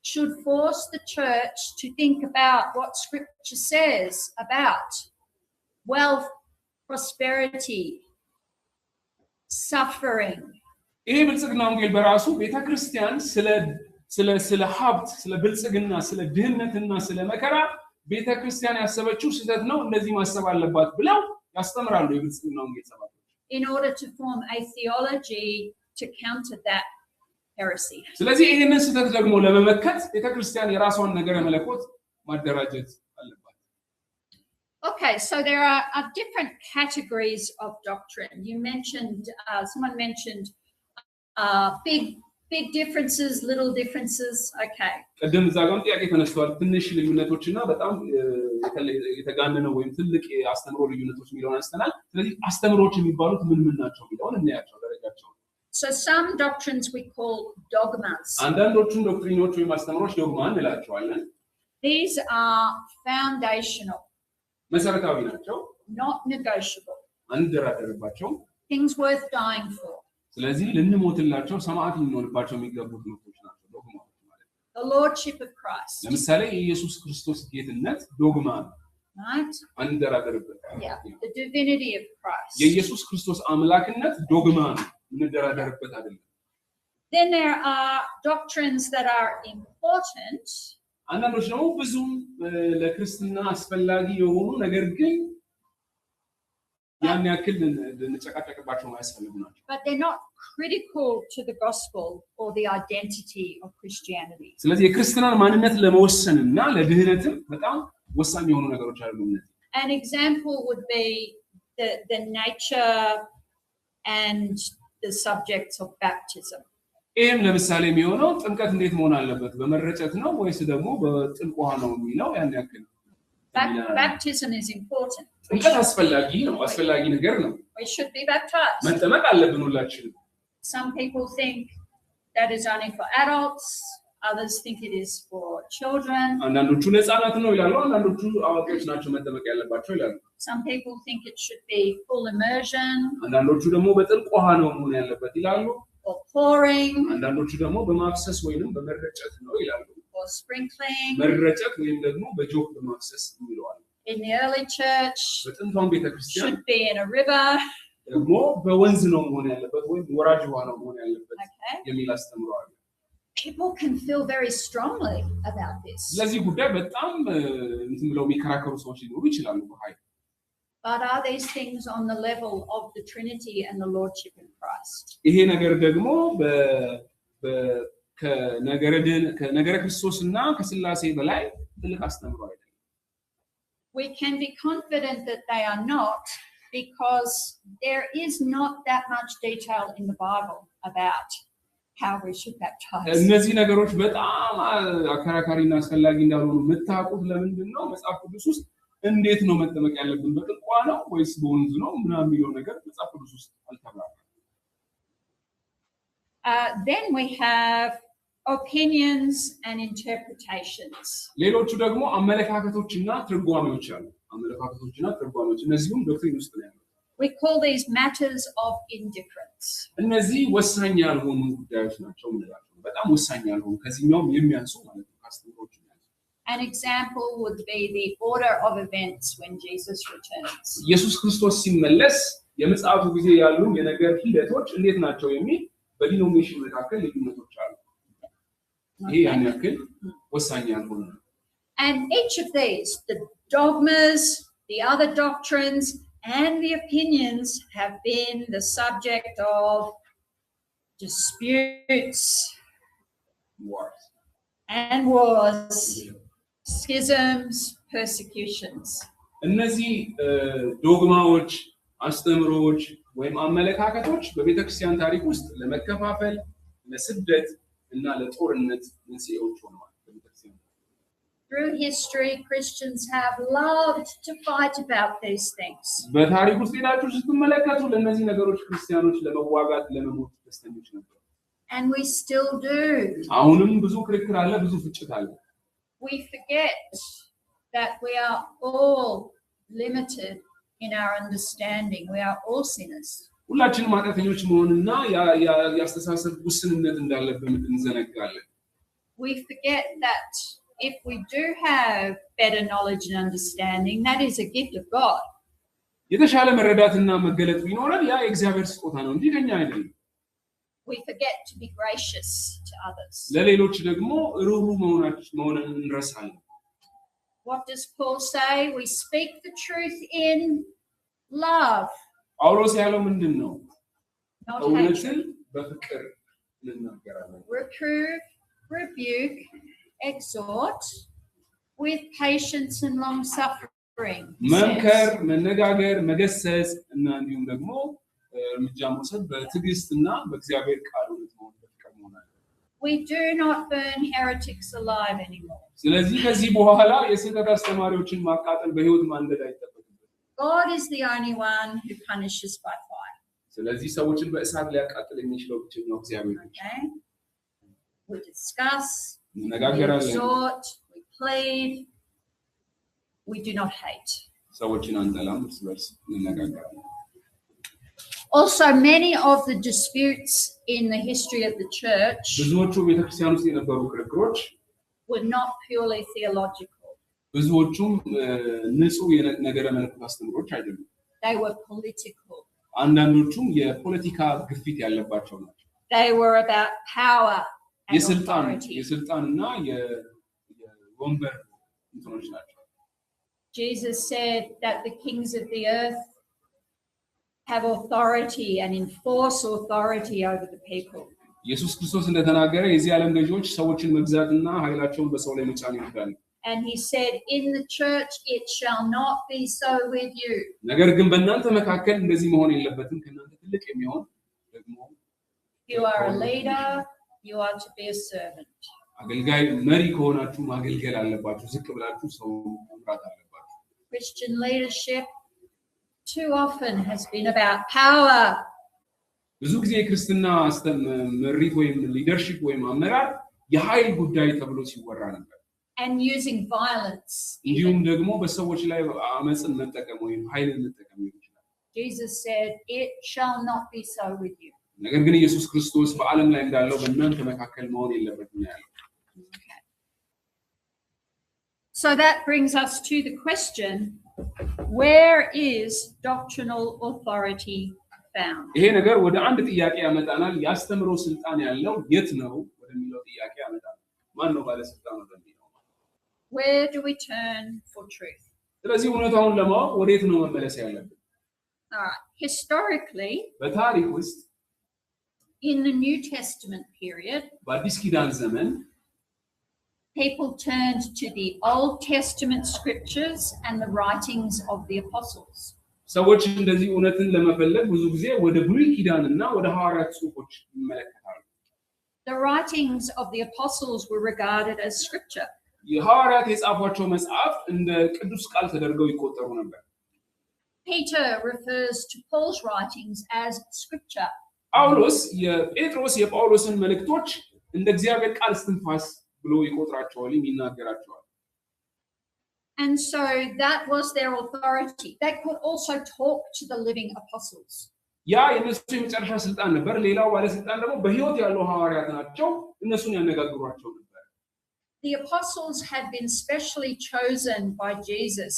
should force the church to think about what scripture says about wealth, prosperity, suffering. ይሄ ብልጽግና ወንጌል በራሱ ቤተክርስቲያን ስለ ሀብት፣ ስለ ብልጽግና፣ ስለ ድህነትና ስለ መከራ ቤተክርስቲያን ያሰበችው ስህተት ነው፣ እንደዚህ ማሰብ አለባት ብለው ያስተምራሉ የብልጽግና ወንጌል ሰባኪዎች። In order to form a theology to counter that heresy. ስለዚህ ይሄንን ስህተት ደግሞ ለመመከት ቤተክርስቲያን የራሷን ነገረ መለኮት ማደራጀት አለባት። Okay, so there are different categories of doctrine. You mentioned, someone mentioned big big differences, little differences, okay. ቀደም እዛ ጋርም ጥያቄ ተነስተዋል። ትንሽ ልዩነቶችና በጣም የተጋነነ ወይም ትልቅ የአስተምሮ ልዩነቶች የሚለውን አንስተናል። ስለዚህ አስተምሮች የሚባሉት ምን ናቸው የሚለውን እናያቸው ደረጃቸው። So some doctrines we call dogmas. አንዳንዶቹን ዶክትሪኖች ወይም አስተምሮች ዶግማ እንላቸዋለን። These are foundational. መሰረታዊ ናቸው። Not negotiable. አንደራደርባቸው. Things worth dying for. ስለዚህ ልንሞትላቸው ሰማዕት ልንሆንባቸው የሚገቡ ትምህርቶች ናቸው ዶግማዎች ማለት። The lordship of Christ. ለምሳሌ የኢየሱስ ክርስቶስ ጌትነት ዶግማ ነው። Right? አንደራደርበት። Yeah. The divinity of Christ. የኢየሱስ ክርስቶስ አምላክነት ዶግማ ነው። እንደራደርበት አይደለም። Then there are doctrines that are important. አንዳንዶች ደግሞ ብዙም ለክርስትና አስፈላጊ የሆኑ ነገር ግን ያን ያክል ልንጨቃጨቅባቸው ማያስፈልጉ ናቸው። But they're not critical to the gospel or the identity of Christianity. ስለዚህ የክርስትናን ማንነት ለመወሰንና ለድህነትም በጣም ወሳኝ የሆኑ ነገሮች አሉ። An example would be the nature and the subjects of baptism. ይህም ለምሳሌ የሚሆነው ጥምቀት እንዴት መሆን አለበት? በመረጨት ነው ወይስ ደግሞ በጥልቅ ውሃ ነው የሚለው ያን ያክል። Baptism is important. ጥምቀት አስፈላጊ ነው፣ አስፈላጊ ነገር ነው። We should be baptized. መጠመቅ አለብን ሁላችንም። Some people think that is only for adults, others think it is for children. አንዳንዶቹ ለሕፃናት ነው ይላሉ፣ አንዳንዶቹ አዋቂዎች ናቸው መጠመቅ ያለባቸው ይላሉ። Some people think it should be full immersion. አንዳንዶቹ ደግሞ በጥልቅ ውሃ ነው መሆን ያለበት ይላሉ። Or pouring. አንዳንዶቹ ደግሞ በማፍሰስ ወይንም በመረጨት ነው ይላሉ። Or sprinkling. መረጨት ወይም ደግሞ በጆክ በማፍሰስ ይለዋል። In the early church, በጥንቷን ቤተክርስቲያን should be in a river. ደግሞ በወንዝ ነው መሆን ያለበት ወይም ወራጅ ውሃ ነው መሆን ያለበት Okay. የሚል አስተምሯል። People can feel very strongly about this. ስለዚህ ጉዳይ በጣም እንትን ብለው የሚከራከሩ ሰዎች ሊኖሩ ይችላሉ በኃይል። But are these things on the level of the Trinity and the Lordship in Christ? ይሄ ነገር ደግሞ ከነገረ ክርስቶስና ከስላሴ በላይ ትልቅ አስተምሮ አይደለም። We can be confident that they are not, because there is not that much detail in the Bible about how we should baptize. እነዚህ ነገሮች በጣም አከራካሪና አስፈላጊ እንዳልሆኑ የምታውቁት ለምንድን ነው? መጽሐፍ ቅዱስ ውስጥ እንዴት ነው መጠመቅ ያለብን? በጥልቅ ውሃ ነው ወይስ በወንዝ ነው ምናምን የሚለው ነገር መጽሐፍ ቅዱስ ውስጥ አልተብራራም። Then we have opinions and interpretations. ሌሎቹ ደግሞ አመለካከቶችና ትርጓሜዎች አሉ። አመለካከቶችና ትርጓሜዎች እነዚህም ዶክትሪን ውስጥ ነው ያሉት። We call these matters of indifference. እነዚህ ወሳኝ ያልሆኑ ጉዳዮች ናቸው ማለት ነው። በጣም ወሳኝ ያልሆኑ ከዚህኛውም የሚያንሱ ማለት ነው አስተምሮች። An example would be the order of events when Jesus returns. ኢየሱስ ክርስቶስ ሲመለስ የምጽአቱ ጊዜ ያሉ የነገር ሂደቶች እንዴት ናቸው የሚል በዲኖሚኔሽን መካከል ልዩነቶች አሉ። ይሄ ያን ያክል ወሳኝ ያልሆነ ነው። And each of these, the dogmas, the other doctrines, and the opinions have been the subject of disputes and wars, schisms, persecutions. እነዚህ ዶግማዎች፣ አስተምሮዎች ወይም አመለካከቶች በቤተክርስቲያን ታሪክ ውስጥ ለመከፋፈል፣ ለስደት እና ለጦርነት መንስኤዎች ሆነዋል። Through history, Christians have loved to fight about these things. በታሪክ ውስጥ ሄዳችሁ ስትመለከቱ ለእነዚህ ነገሮች ክርስቲያኖች ለመዋጋት ለመሞት ደስተኞች ነበሩ። And we still do. አሁንም ብዙ ክርክር አለ፣ ብዙ ፍጭት አለ። We forget that we are all limited in our understanding. We are all sinners. ሁላችንም ኃጢአተኞች መሆንና የአስተሳሰብ ውስንነት እንዳለብን እንዘነጋለን። We forget that if we do have better knowledge and understanding, that is a gift of God. የተሻለ መረዳትና መገለጥ ቢኖረን ያ የእግዚአብሔር ስጦታ ነው እንጂ ከኛ አይደለም። We forget to be gracious to others. ለሌሎች ደግሞ ሩህሩህ መሆንን እንረሳለን። What does Paul say? We speak the truth in love. ጳውሎስ ያለው ምንድን ነው? Not እውነትን hatred. በፍቅር እንናገራለን። Reprove, rebuke, exhort with patience and long suffering. መምከር፣ መነጋገር፣ መገሰጽ እና እንዲሁም ደግሞ እርምጃ መውሰድ በትዕግስትና በእግዚአብሔር ቃል እውነት መሆን በፍቅር መሆን አለበት። we do not burn heretics alive anymore. ስለዚህ ከዚህ በኋላ የስህተት አስተማሪዎችን ማቃጠል በህይወት ማንደድ አይጠበቅም። God is the only one who punishes by fire. ስለዚህ ሰዎችን በእሳት ሊያቃጥል የሚችለው ብቸኛው እግዚአብሔር ነው። Okay? We discuss, we እንነጋገራለን፣ exhort, we plead, we do not hate. ሰዎችን አንጠላም፣ እርስ በርስ እንነጋገራለን። Also, many of the disputes in the history of the church ብዙዎቹ ቤተክርስቲያን ውስጥ የነበሩ ክርክሮች were not purely theological. ብዙዎቹም ንጹህ የነገረ መለኮት አስተምሮች አይደሉም። They were political. አንዳንዶቹም የፖለቲካ ግፊት ያለባቸው ናቸው። They were about power and authority. የስልጣንና የወንበር እንትኖች ናቸው። Jesus said that the kings of the earth have authority and enforce authority over the people. ኢየሱስ ክርስቶስ እንደተናገረ የዚህ ዓለም ገዢዎች ሰዎችን መግዛትና ኃይላቸውን በሰው ላይ መጫን ይችላሉ። And he said, in the church it shall not be so with you. ነገር ግን በእናንተ መካከል እንደዚህ መሆን የለበትም። ከእናንተ ትልቅ የሚሆን ደግሞ You are a leader, you are to be a servant. አገልጋይ መሪ ከሆናችሁ ማገልገል አለባችሁ። ዝቅ ብላችሁ ሰው መምራት አለባችሁ። Christian leadership too often has been about power. ብዙ ጊዜ የክርስትና መሪት ወይም ሊደርሺፕ ወይም አመራር የኃይል ጉዳይ ተብሎ ሲወራ ነበር። And using violence. እንዲሁም ደግሞ በሰዎች ላይ አመጽን መጠቀም ወይም ኃይልን መጠቀም ይችላል። Jesus said, it shall not be so with you. ነገር ግን ኢየሱስ ክርስቶስ በዓለም ላይ እንዳለው በእናንተ መካከል መሆን የለበትም ያለው። Okay. So that brings us to the question, where is doctrinal authority found? ይሄ ነገር ወደ አንድ ጥያቄ ያመጣናል። ያስተምሮ ስልጣን ያለው የት ነው ወደሚለው ጥያቄ ያመጣናል። ማን ነው ባለስልጣኑ ወደሚለው? Where do we turn for truth? ስለዚህ እውነታውን ለማወቅ ወዴት ነው መመለስ ያለብን? All right. Historically, በታሪክ ውስጥ in the New Testament period, በአዲስ ኪዳን ዘመን people turned to the Old Testament scriptures and the writings of the apostles. ሰዎች እንደዚህ እውነትን ለመፈለግ ብዙ ጊዜ ወደ ብሉይ ኪዳንና ወደ ሐዋርያት ጽሑፎች ይመለከታሉ። The writings of the apostles were regarded as scripture. የሐዋርያት የጻፏቸው መጽሐፍ እንደ ቅዱስ ቃል ተደርገው ይቆጠሩ ነበር። Peter refers to Paul's writings as scripture. ጳውሎስ የጳውሎስን መልእክቶች እንደ እግዚአብሔር ቃል እስትንፋስ ብሎ ይቆጥራቸዋል፣ ይናገራቸዋል። And so that was their authority. They could also talk to the living apostles. ያ የነሱ የመጨረሻ ስልጣን ነበር። ሌላው ባለስልጣን ደግሞ በሕይወት ያለው ሐዋርያት ናቸው። እነሱን ያነጋግሯቸው ነበር። The apostles had been specially chosen by Jesus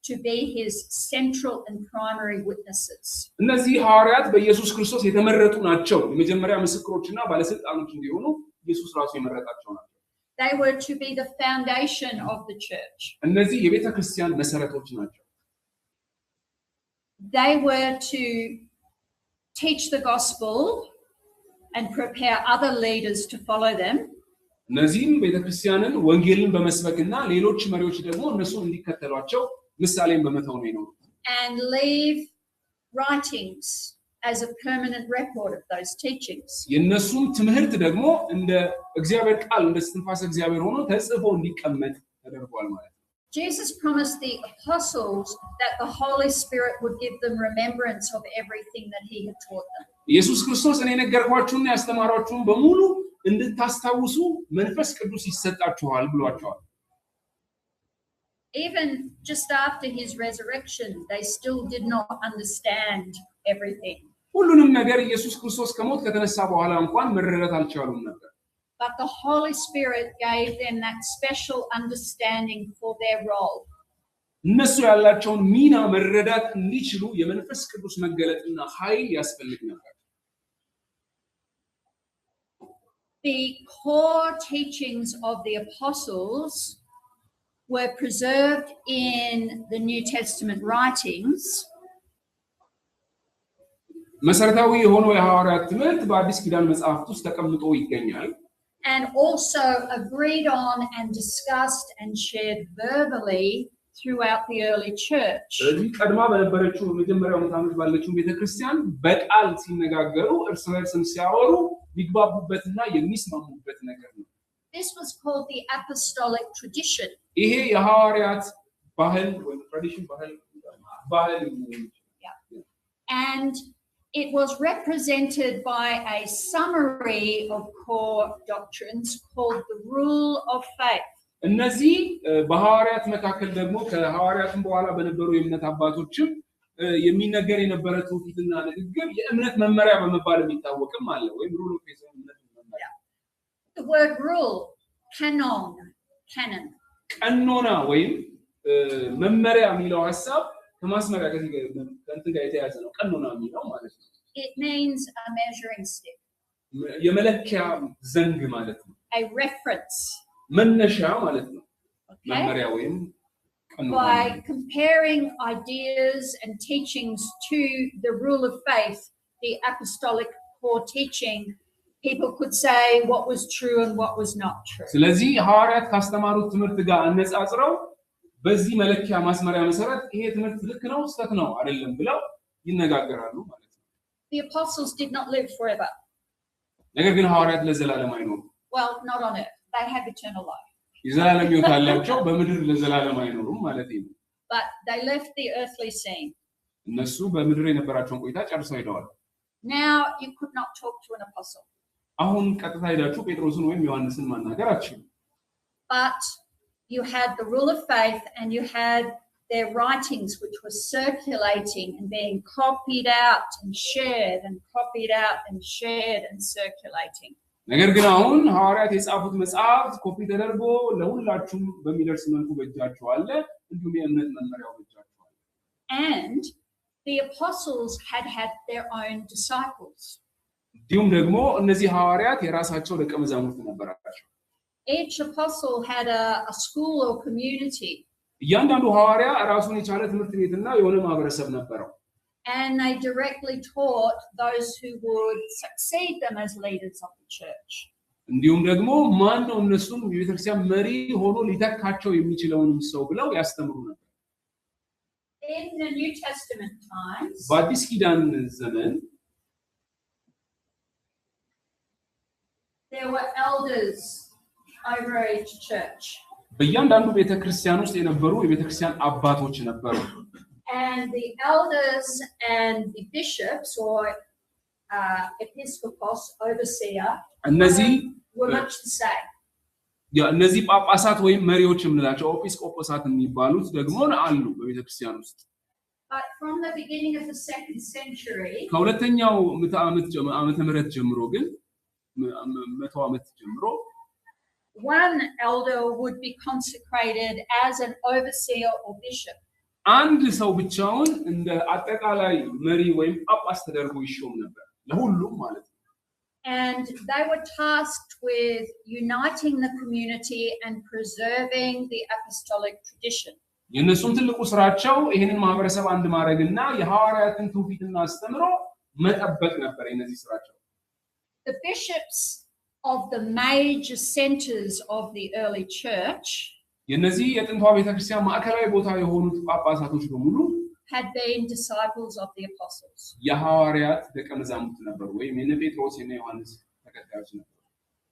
to be his central and primary witnesses. እነዚህ ሐዋርያት በኢየሱስ ክርስቶስ የተመረጡ ናቸው። የመጀመሪያ ምስክሮችና ባለስልጣኖች እንዲሆኑ ኢየሱስ ራሱ የመረጣቸው ናቸው። They were to be the foundation of the church. እነዚህ የቤተ ክርስቲያን መሰረቶች ናቸው። They were to teach the gospel and prepare other leaders to follow them. እነዚህም ቤተ ክርስቲያንን ወንጌልን በመስበክና ሌሎች መሪዎች ደግሞ እነሱን እንዲከተሏቸው ምሳሌን በመተው ነው የኖሩት። And leave writings as a permanent record of those teachings. የነሱም ትምህርት ደግሞ እንደ እግዚአብሔር ቃል እንደ እስትንፋሰ እግዚአብሔር ሆኖ ተጽፎ እንዲቀመጥ ተደርጓል ማለት ነው። Jesus promised the apostles that the Holy Spirit would give them remembrance of everything that he had taught them. ኢየሱስ ክርስቶስ እኔ ነገርኳችሁና ያስተማራችሁን በሙሉ እንድታስታውሱ መንፈስ ቅዱስ ይሰጣችኋል ብሏቸዋል። Even just after his resurrection, they still did not understand everything. ሁሉንም ነገር ኢየሱስ ክርስቶስ ከሞት ከተነሳ በኋላ እንኳን መረዳት አልቻሉም ነበር። But the Holy Spirit gave them that special understanding for their role. እነሱ ያላቸውን ሚና መረዳት እንዲችሉ የመንፈስ ቅዱስ መገለጥና ኃይል ያስፈልግ ነበር። The core teachings of the apostles were preserved in the New Testament writings. መሰረታዊ የሆነው የሐዋርያት ትምህርት በአዲስ ኪዳን መጽሐፍት ውስጥ ተቀምጦ ይገኛል። And also agreed on and discussed and shared verbally throughout the early church. ስለዚህ ቀድማ በነበረችው መጀመሪያው ዓመት ባለችው ቤተክርስቲያን በቃል ሲነጋገሩ እርስ በርስም ሲያወሩ ቢግባቡበትና የሚስማሙበት ነገር ነው። This was called the apostolic tradition. ይሄ የሐዋርያት ባህል ወይ ትራዲሽን ባህል And it was represented by a summary of core doctrines called the rule of faith. እነዚህ በሐዋርያት መካከል ደግሞ ከሐዋርያትም በኋላ በነበሩ የእምነት አባቶችም የሚነገር የነበረ ትውፊትና ንግግር የእምነት መመሪያ በመባል የሚታወቅም አለ ወይም ሩል ኦፍ ፌዝ እምነት መመሪያ። The word rule, canon. ቀኖና ወይም መመሪያ የሚለው ሐሳብ ከማስመሪያ ከእንትን ጋር የተያያዘ ነው። ቀኖና የሚለው ማለት ነው። It means a measuring stick. የመለኪያ ዘንግ ማለት ነው። A reference. መነሻ ማለት ነው። መመሪያ ወይም ቀኖና። By comparing ideas and teachings to the rule of faith, the apostolic core teaching, people could say what was true and what was not true. ስለዚህ ሐዋርያት ካስተማሩት ትምህርት ጋር አነጻጽረው በዚህ መለኪያ ማስመሪያ መሰረት ይሄ ትምህርት ልክ ነው ስህተት ነው አይደለም ብለው ይነጋገራሉ ማለት ነው። The apostles did not live forever. ነገር ግን ሐዋርያት ለዘላለም አይኖሩም። Well, not on earth. They have eternal life. የዘላለም ሕይወት አላቸው፣ በምድር ለዘላለም አይኖሩም ማለት ነው። But they left the earthly scene. እነሱ በምድር የነበራቸውን ቆይታ ጨርሰው ሄደዋል። Now you could not talk to an apostle. አሁን ቀጥታ ሄዳችሁ ጴጥሮስን ወይም ዮሐንስን ማናገር አትችሉም። But you had the rule of faith and you had their writings which were circulating and being copied out and shared and copied out and shared and circulating. ነገር ግን አሁን ሐዋርያት የጻፉት መጽሐፍ ኮፒ ተደርጎ ለሁላችሁም በሚደርስ መልኩ በእጃችሁ አለ፣ እንዲሁም የእምነት መመሪያው በእጃችሁ አለ። And the apostles had their own disciples. እንዲሁም ደግሞ እነዚህ ሐዋርያት የራሳቸው ደቀ መዛሙርት ነበራቸው። Each apostle had a school or community. እያንዳንዱ ሐዋርያ ራሱን የቻለ ትምህርት ቤትና የሆነ ማህበረሰብ ነበረው። And they directly taught those who would succeed them as leaders of the church. እንዲሁም ደግሞ ማን ነው እነሱን የቤተክርስቲያን መሪ ሆኖ ሊተካቸው የሚችለውንም ሰው ብለው ያስተምሩ ነበር። In the New Testament times, በአዲስ ኪዳን ዘመን there were elders over each church. በእያንዳንዱ ቤተክርስቲያን ውስጥ የነበሩ የቤተክርስቲያን አባቶች ነበሩ። And the elders and the bishops or episcopos, overseer, እነዚህ were much the same. እነዚህ ጳጳሳት ወይም መሪዎች የምንላቸው ኤጲስቆጶሳት የሚባሉት ደግሞ አሉ በቤተክርስቲያን ውስጥ። But from the beginning of the 2nd century, ከሁለተኛው ዓመተ ምህረት ጀምሮ ግን መቶ ዓመት ጀምሮ one elder would be consecrated as an overseer or bishop. አንድ ሰው ብቻውን እንደ አጠቃላይ መሪ ወይም ጳጳስ ተደርጎ ይሾም ነበር ለሁሉም ማለት ነው። And they were tasked with uniting the community and preserving the apostolic tradition. የነሱም ትልቁ ስራቸው ይሄንን ማህበረሰብ አንድ ማድረግና የሐዋርያትን ትውፊትና አስተምሮ መጠበቅ ነበር የነዚህ ስራቸው። The bishops of the major centers of the early church የነዚህ የጥንቷ ቤተክርስቲያን ማዕከላዊ ቦታ የሆኑት ጳጳሳቶች በሙሉ had been disciples of the apostles. የሐዋርያት ደቀ መዛሙርት ነበሩ ወይም የነ ጴጥሮስ የነ ዮሐንስ ተከታዮች ነበሩ።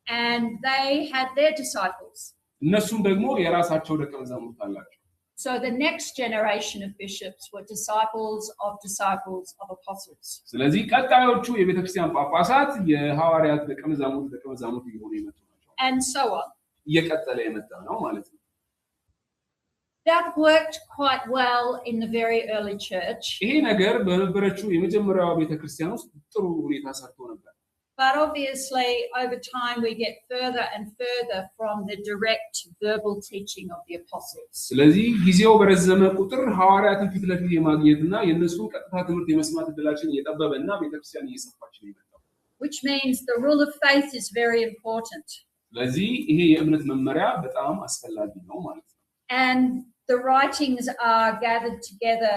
And they had their disciples. እነሱም ደግሞ የራሳቸው ደቀ መዛሙርት አላቸው። So the next generation of bishops were disciples of apostles. ስለዚህ ቀጣዮቹ የቤተክርስቲያን ጳጳሳት የሐዋርያት ደቀ መዛሙርት እየሆኑ የመጡ ናቸው። And so on. እየቀጠለ የመጣ ነው ማለት ነው። That worked quite well in the very early church. ይሄ ነገር በነበረችው የመጀመሪያዋ ቤተክርስቲያን ውስጥ ጥሩ ሁኔታ ሰርቶ ነበር። But obviously over time we get further and further from the direct verbal teaching of the apostles. ስለዚህ ጊዜው በረዘመ ቁጥር ሐዋርያትን ፊት ለፊት የማግኘትና የነሱን ቀጥታ ትምህርት የመስማት እድላችን እየጠበበና ቤተክርስቲያን እየሰፋች ነው የመጣው። Which means the rule of faith is very important. ስለዚህ ይሄ የእምነት መመሪያ በጣም አስፈላጊ ነው ማለት ነው። And the writings are gathered together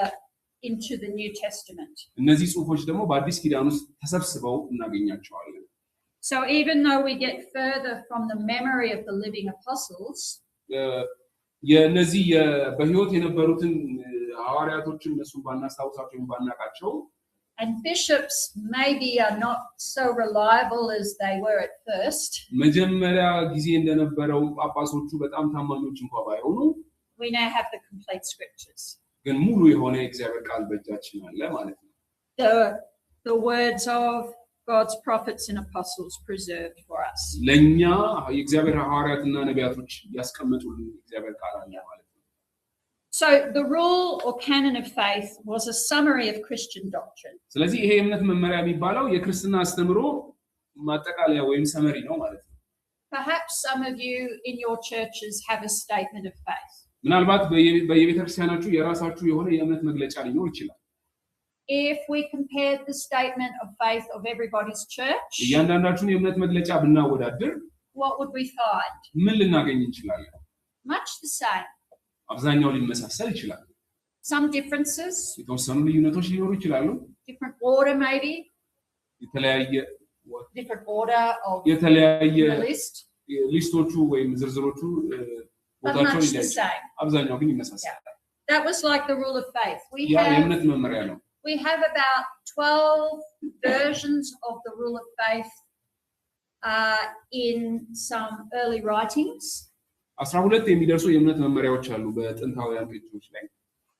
into the New Testament. እነዚህ ጽሑፎች ደግሞ በአዲስ ኪዳን ውስጥ ተሰብስበው እናገኛቸዋለን። So even though we get further from the memory of the living apostles, የነዚህ በህይወት የነበሩትን ሐዋርያቶችን እነሱን ባናስታውሳቸው ባናቃቸው And bishops maybe are not so reliable as they were at first. መጀመሪያ ጊዜ እንደነበረው ጳጳሶቹ በጣም ታማኞች እንኳን ባይሆኑ We now have the complete scriptures. ግን ሙሉ የሆነ እግዚአብሔር ቃል በእጃችን አለ ማለት ነው። The words of God's prophets and apostles preserved for us. ለኛ የእግዚአብሔር ሐዋርያትና ነቢያቶች ያስቀመጡልን እግዚአብሔር ቃል አለ ማለት ነው። So the rule or canon of faith was a summary of Christian doctrine. ስለዚህ ይሄ የእምነት መመሪያ የሚባለው የክርስትና አስተምሮ ማጠቃለያ ወይም ሰመሪ ነው ማለት ነው። Perhaps some of you in your churches have a statement of faith. ምናልባት በየቤተክርስቲያናችሁ የራሳችሁ የሆነ የእምነት መግለጫ ሊኖር ይችላል። If we compared the statement of faith of everybody's church, እያንዳንዳችሁን የእምነት መግለጫ ብናወዳድር what would we find? ምን ልናገኝ እንችላለን? Much the same. አብዛኛው ሊመሳሰል ይችላል። Some differences, የተወሰኑ ልዩነቶች ሊኖሩ ይችላሉ። different order maybe, የተለያየ the list, ሊስቶቹ ወይም ዝርዝሮቹ but ቦታቸው much the ይለያያል። same. አብዛኛው ግን ይመሳሰላል። That was like the rule of faith. ያ የእምነት መመሪያ ነው። We have about 12 versions of the rule of faith in some early writings. 12 የሚደርሱ የእምነት መመሪያዎች አሉ በጥንታውያን ቅጂዎች ላይ።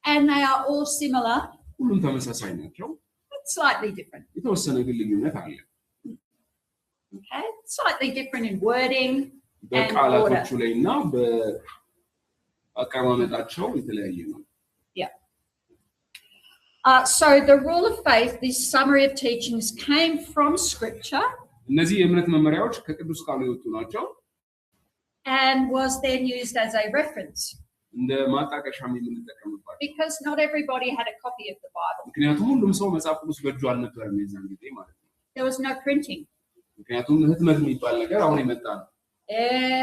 And they are all similar. ሁሉም ተመሳሳይ ናቸው። But slightly different. የተወሰነ ግን ልዩነት አለ። Okay, slightly different in wording and በቃላቶቹ order. ላይ እና በአቀማመጣቸው የተለያየ ነው። So the rule of faith, this summary of teachings, came from Scripture እነዚህ የእምነት መመሪያዎች ከቅዱስ ቃሉ የወጡ ናቸው and was then used as a reference. እንደ ማጣቀሻም የምንጠቀምባቸው Because not everybody had a copy of the Bible. ምክንያቱም ሁሉም ሰው መጽሐፍ ቅዱስ በእጁ አልነበረም የዛን ጊዜ ማለት ነው። There was no printing. ምክንያቱም ህትመት የሚባል ነገር አሁን የመጣ ነው።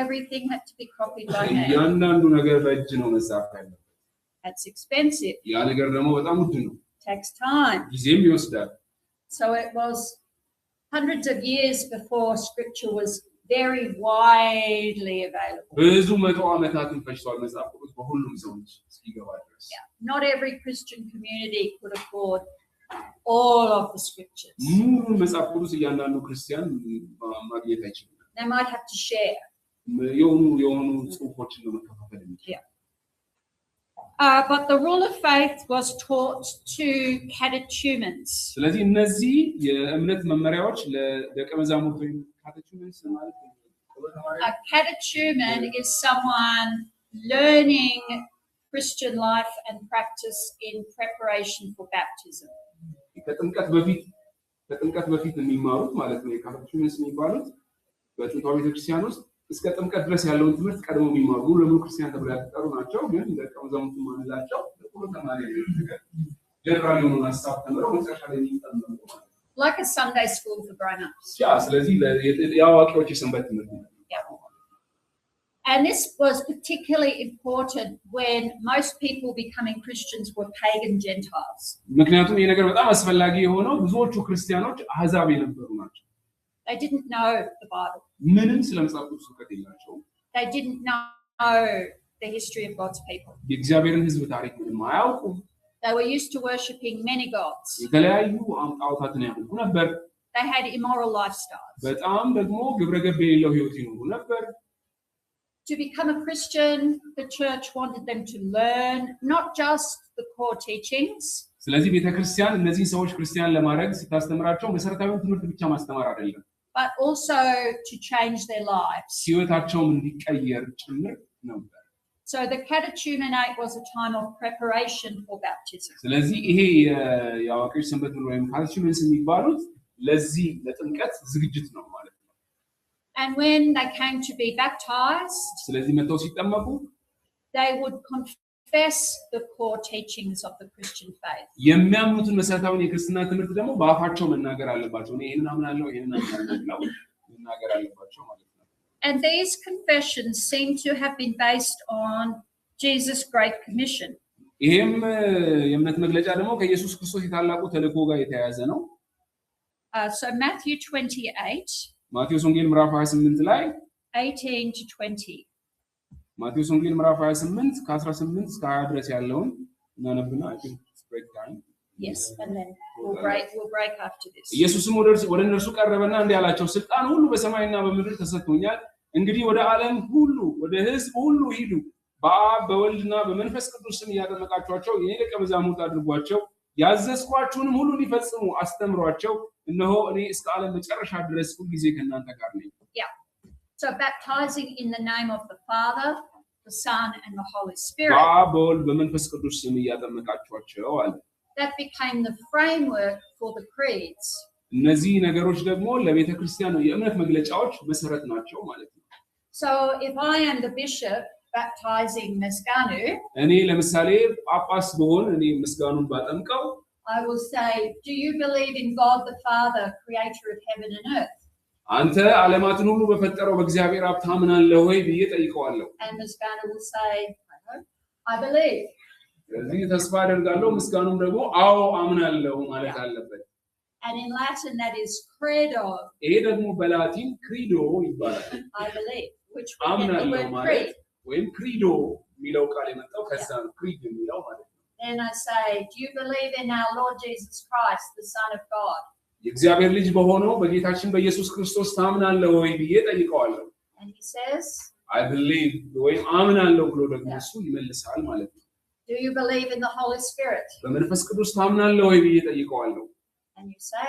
Everything had to be copied by hand. እያንዳንዱ ነገር በእጅ ነው መጻፍ ያለበት። That's expensive. ያ ነገር ደግሞ በጣም ውድ ነው። Takes time. ጊዜም ይወስዳል። So it was hundreds of years before Scripture was very widely available. ብዙ መቶ ዓመታትን ፈጅቷል መጽሐፍ ቅዱስ በሁሉም ሰዎች እስኪገባ ድረስ። Not every Christian community could afford all of the Scriptures. ሙሉ መጽሐፍ ቅዱስ እያንዳንዱ ክርስቲያን ማግኘት አይችልም። They might have to share. የሆኑ ጽሑፎችን ነው መከፋፈል የሚችለው። But the rule of faith was taught to catechumens. ስለዚህ እነዚህ የእምነት መመሪያዎች ለደቀ መዛሙርት ወይም ካቴቹመንስ ማለት ነው። A catechumen is someone learning Christian life and practice in preparation for baptism. ከጥምቀት በፊት የሚማሩት ማለት ነው የካቴቹመንስ የሚባሉት በጥንታዊ ቤተክርስቲያን ውስጥ እስከ ጥምቀት ድረስ ያለውን ትምህርት ቀድሞ የሚማሩ ለሙሉ ክርስቲያን ተብለው ያልተጠሩ ናቸው። ግን ደቀ መዛሙርት ማንላቸው ሁሉ ተማሪ ጀነራል የሆኑ ሀሳብ ተምረው መጨረሻ ላይ የሚጠመቁ ማለት ነው። Like a Sunday school for grown-ups. ያ ስለዚህ የአዋቂዎች የሰንበት ትምህርት ነው። And this was particularly important when most people becoming Christians were pagan Gentiles. ምክንያቱም ይሄ ነገር በጣም አስፈላጊ የሆነው ብዙዎቹ ክርስቲያኖች አህዛብ የነበሩ ናቸው። They didn't know the Bible. ምንም ስለ መጽሐፍ ቅዱስ እውቀት የላቸውም። They didn't know the history of God's people. የእግዚአብሔርን ሕዝብ ታሪክ ምንም አያውቁም። They were used to worshipping many gods. የተለያዩ ጣዖታትን ያመልኩ ነበር። They had immoral lifestyles. በጣም ደግሞ ግብረገብ የሌለው ሕይወት ይኖሩ ነበር። To become a Christian, the church wanted them to learn not just the core teachings. ስለዚህ ቤተክርስቲያን እነዚህ ሰዎች ክርስቲያን ለማድረግ ስታስተምራቸው መሰረታዊ ትምህርት ብቻ ማስተማር አይደለም፣ but also to change their lives. ሕይወታቸውም እንዲቀየር ጭምር ነበር። So the catechumenate was a time of preparation for baptism. ስለዚህ ይሄ የአዋቂዎች ሰንበት ወይም ካቴቹመንስ የሚባሉት ለዚህ ለጥምቀት ዝግጅት ነው ማለት ነው። And when they came to be baptized, ስለዚህ መተው ሲጠመቁ they would confess the core teachings of the Christian faith. የሚያምኑትን መሰረታዊ የክርስትና ትምህርት ደግሞ በአፋቸው መናገር አለባቸው። እኔ ይሄንን አምናለሁ ይሄንን አምናለሁ መናገር አለባቸው ማለት ነው። And these confessions seem to have been based on Jesus' Great Commission. ይሄም የእምነት መግለጫ ደግሞ ከኢየሱስ ክርስቶስ የታላቁ ተልእኮ ጋር የተያያዘ ነው። So Matthew 28, ማቴዎስ ወንጌል ምዕራፍ 28 ላይ 18 to 20. ማቴዎስ ወንጌል ምዕራፍ 28 ከ18 እስከ 20 ድረስ ያለውን እናነብና I think it's break time. Yes, and then we'll break after this. ኢየሱስም ወደ እነርሱ ቀረበና እንዲህ አላቸው ስልጣን ሁሉ በሰማይና በምድር ተሰጥቶኛል እንግዲህ ወደ ዓለም ሁሉ ወደ ሕዝብ ሁሉ ሂዱ በአብ በወልድና በመንፈስ ቅዱስ ስም እያጠመቃችኋቸው የኔ ደቀ መዛሙርት አድርጓቸው ያዘዝኳችሁንም ሁሉ እንዲፈጽሙ አስተምሯቸው እነሆ እኔ እስከ ዓለም መጨረሻ ድረስ ሁልጊዜ ከእናንተ ጋር ነኝ። Yeah. So baptizing in the name of the Father, the Son and the Holy Spirit. በአብ በወልድ በመንፈስ ቅዱስ ስም እያጠመቃችኋቸው አለ። That became the framework for the creeds. እነዚህ ነገሮች ደግሞ ለቤተ ክርስቲያን የእምነት መግለጫዎች መሰረት ናቸው ማለት ነው። So if I am the bishop baptizing Mesganu, እኔ ለምሳሌ ጳጳስ ብሆን እኔ ምስጋኑን ባጠምቀው I will say, do you believe in God the Father, creator of heaven and earth? አንተ ዓለማትን ሁሉ በፈጠረው በእግዚአብሔር አብ ታምናለህ ወይ ብዬ ጠይቀዋለሁ። And Mesganu will say, I believe. ስለዚህ ተስፋ አደርጋለሁ ምስጋኑም ደግሞ አዎ አምናለሁ ማለት አለበት። And in Latin that is credo. ይሄ ደግሞ በላቲን ክሪዶ ይባላል። I believe, which we get the አምናለሁ word ማለት creed. ወይም ክሪዶ የሚለው ቃል የመጣው ከዛ ነው ክሪድ የሚለው ማለት ነው። Then I say, do you believe in our Lord Jesus Christ, the Son of God? የእግዚአብሔር ልጅ በሆነው በጌታችን በኢየሱስ ክርስቶስ ታምናለህ ወይ ብዬ ጠይቀዋለሁ። And he says, I believe ወይም አምናለሁ ብሎ ደግሞ እሱ ይመልሳል ማለት ነው። do you believe in the Holy Spirit? በመንፈስ ቅዱስ ታምናለህ ወይ ብዬ ጠይቀዋለሁ። And you say,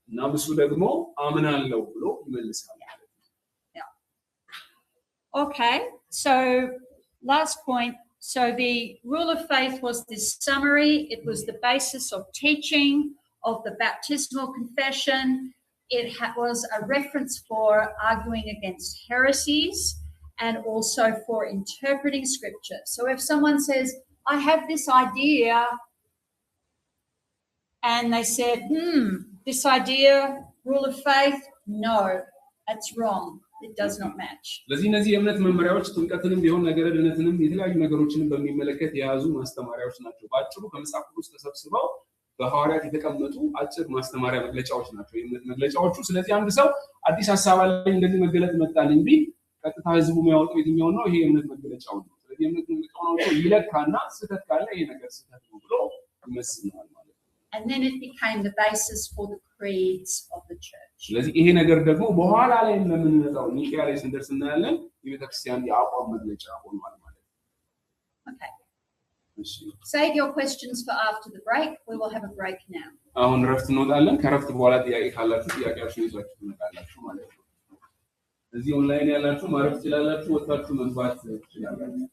እና እሱ ደግሞ አምናለሁ ብሎ ይመልሳል ማለት ነው። okay, so last point. So the rule of faith was this summary. It was the basis of teaching, of the baptismal confession. It was a reference for arguing against heresies and also for interpreting scripture. So if someone says, I have this idea, and they said, this idea, rule of faith, no, that's wrong. It does not match. ለዚህ እነዚህ የእምነት መመሪያዎች ጥምቀትንም ቢሆን ነገረ ድነትንም የተለያዩ ነገሮችንም በሚመለከት የያዙ ማስተማሪያዎች ናቸው። በአጭሩ ከመጽሐፍ ቅዱስ ተሰብስበው በሐዋርያት የተቀመጡ አጭር ማስተማሪያ መግለጫዎች ናቸው የእምነት መግለጫዎቹ። ስለዚህ አንድ ሰው አዲስ ሐሳብ አለኝ እንደዚህ መገለጥ መጣልኝ ቢል ቀጥታ ህዝቡ የሚያወጣው የትኛው ነው? ይሄ የእምነት መግለጫው ነው። ስለዚህ የእምነት መግለጫው ነው ይለካና ስህተት ካለ ይሄ ነገር ስህተት ነው ብሎ ይመስላል ማለት ነው። And then it became the basis for the creeds of the church. ስለዚህ ይሄ ነገር ደግሞ በኋላ ላይ እንደምንመጣው ኒቂያ ላይ ስንደርስ እናያለን የቤተክርስቲያን የአቋም መግለጫ ሆኗል ማለት ነው። Okay. እሺ Save your questions for after the break. We will have a break now. አሁን ረፍት እንወጣለን። ከረፍት በኋላ ጥያቄ ካላችሁ ጥያቄያችሁን ይዛችሁ ትመጣላችሁ ማለት ነው። እዚህ ኦንላይን ያላችሁ ማረፍ ትችላላችሁ፣ ወጣችሁ መግባት ትችላላችሁ።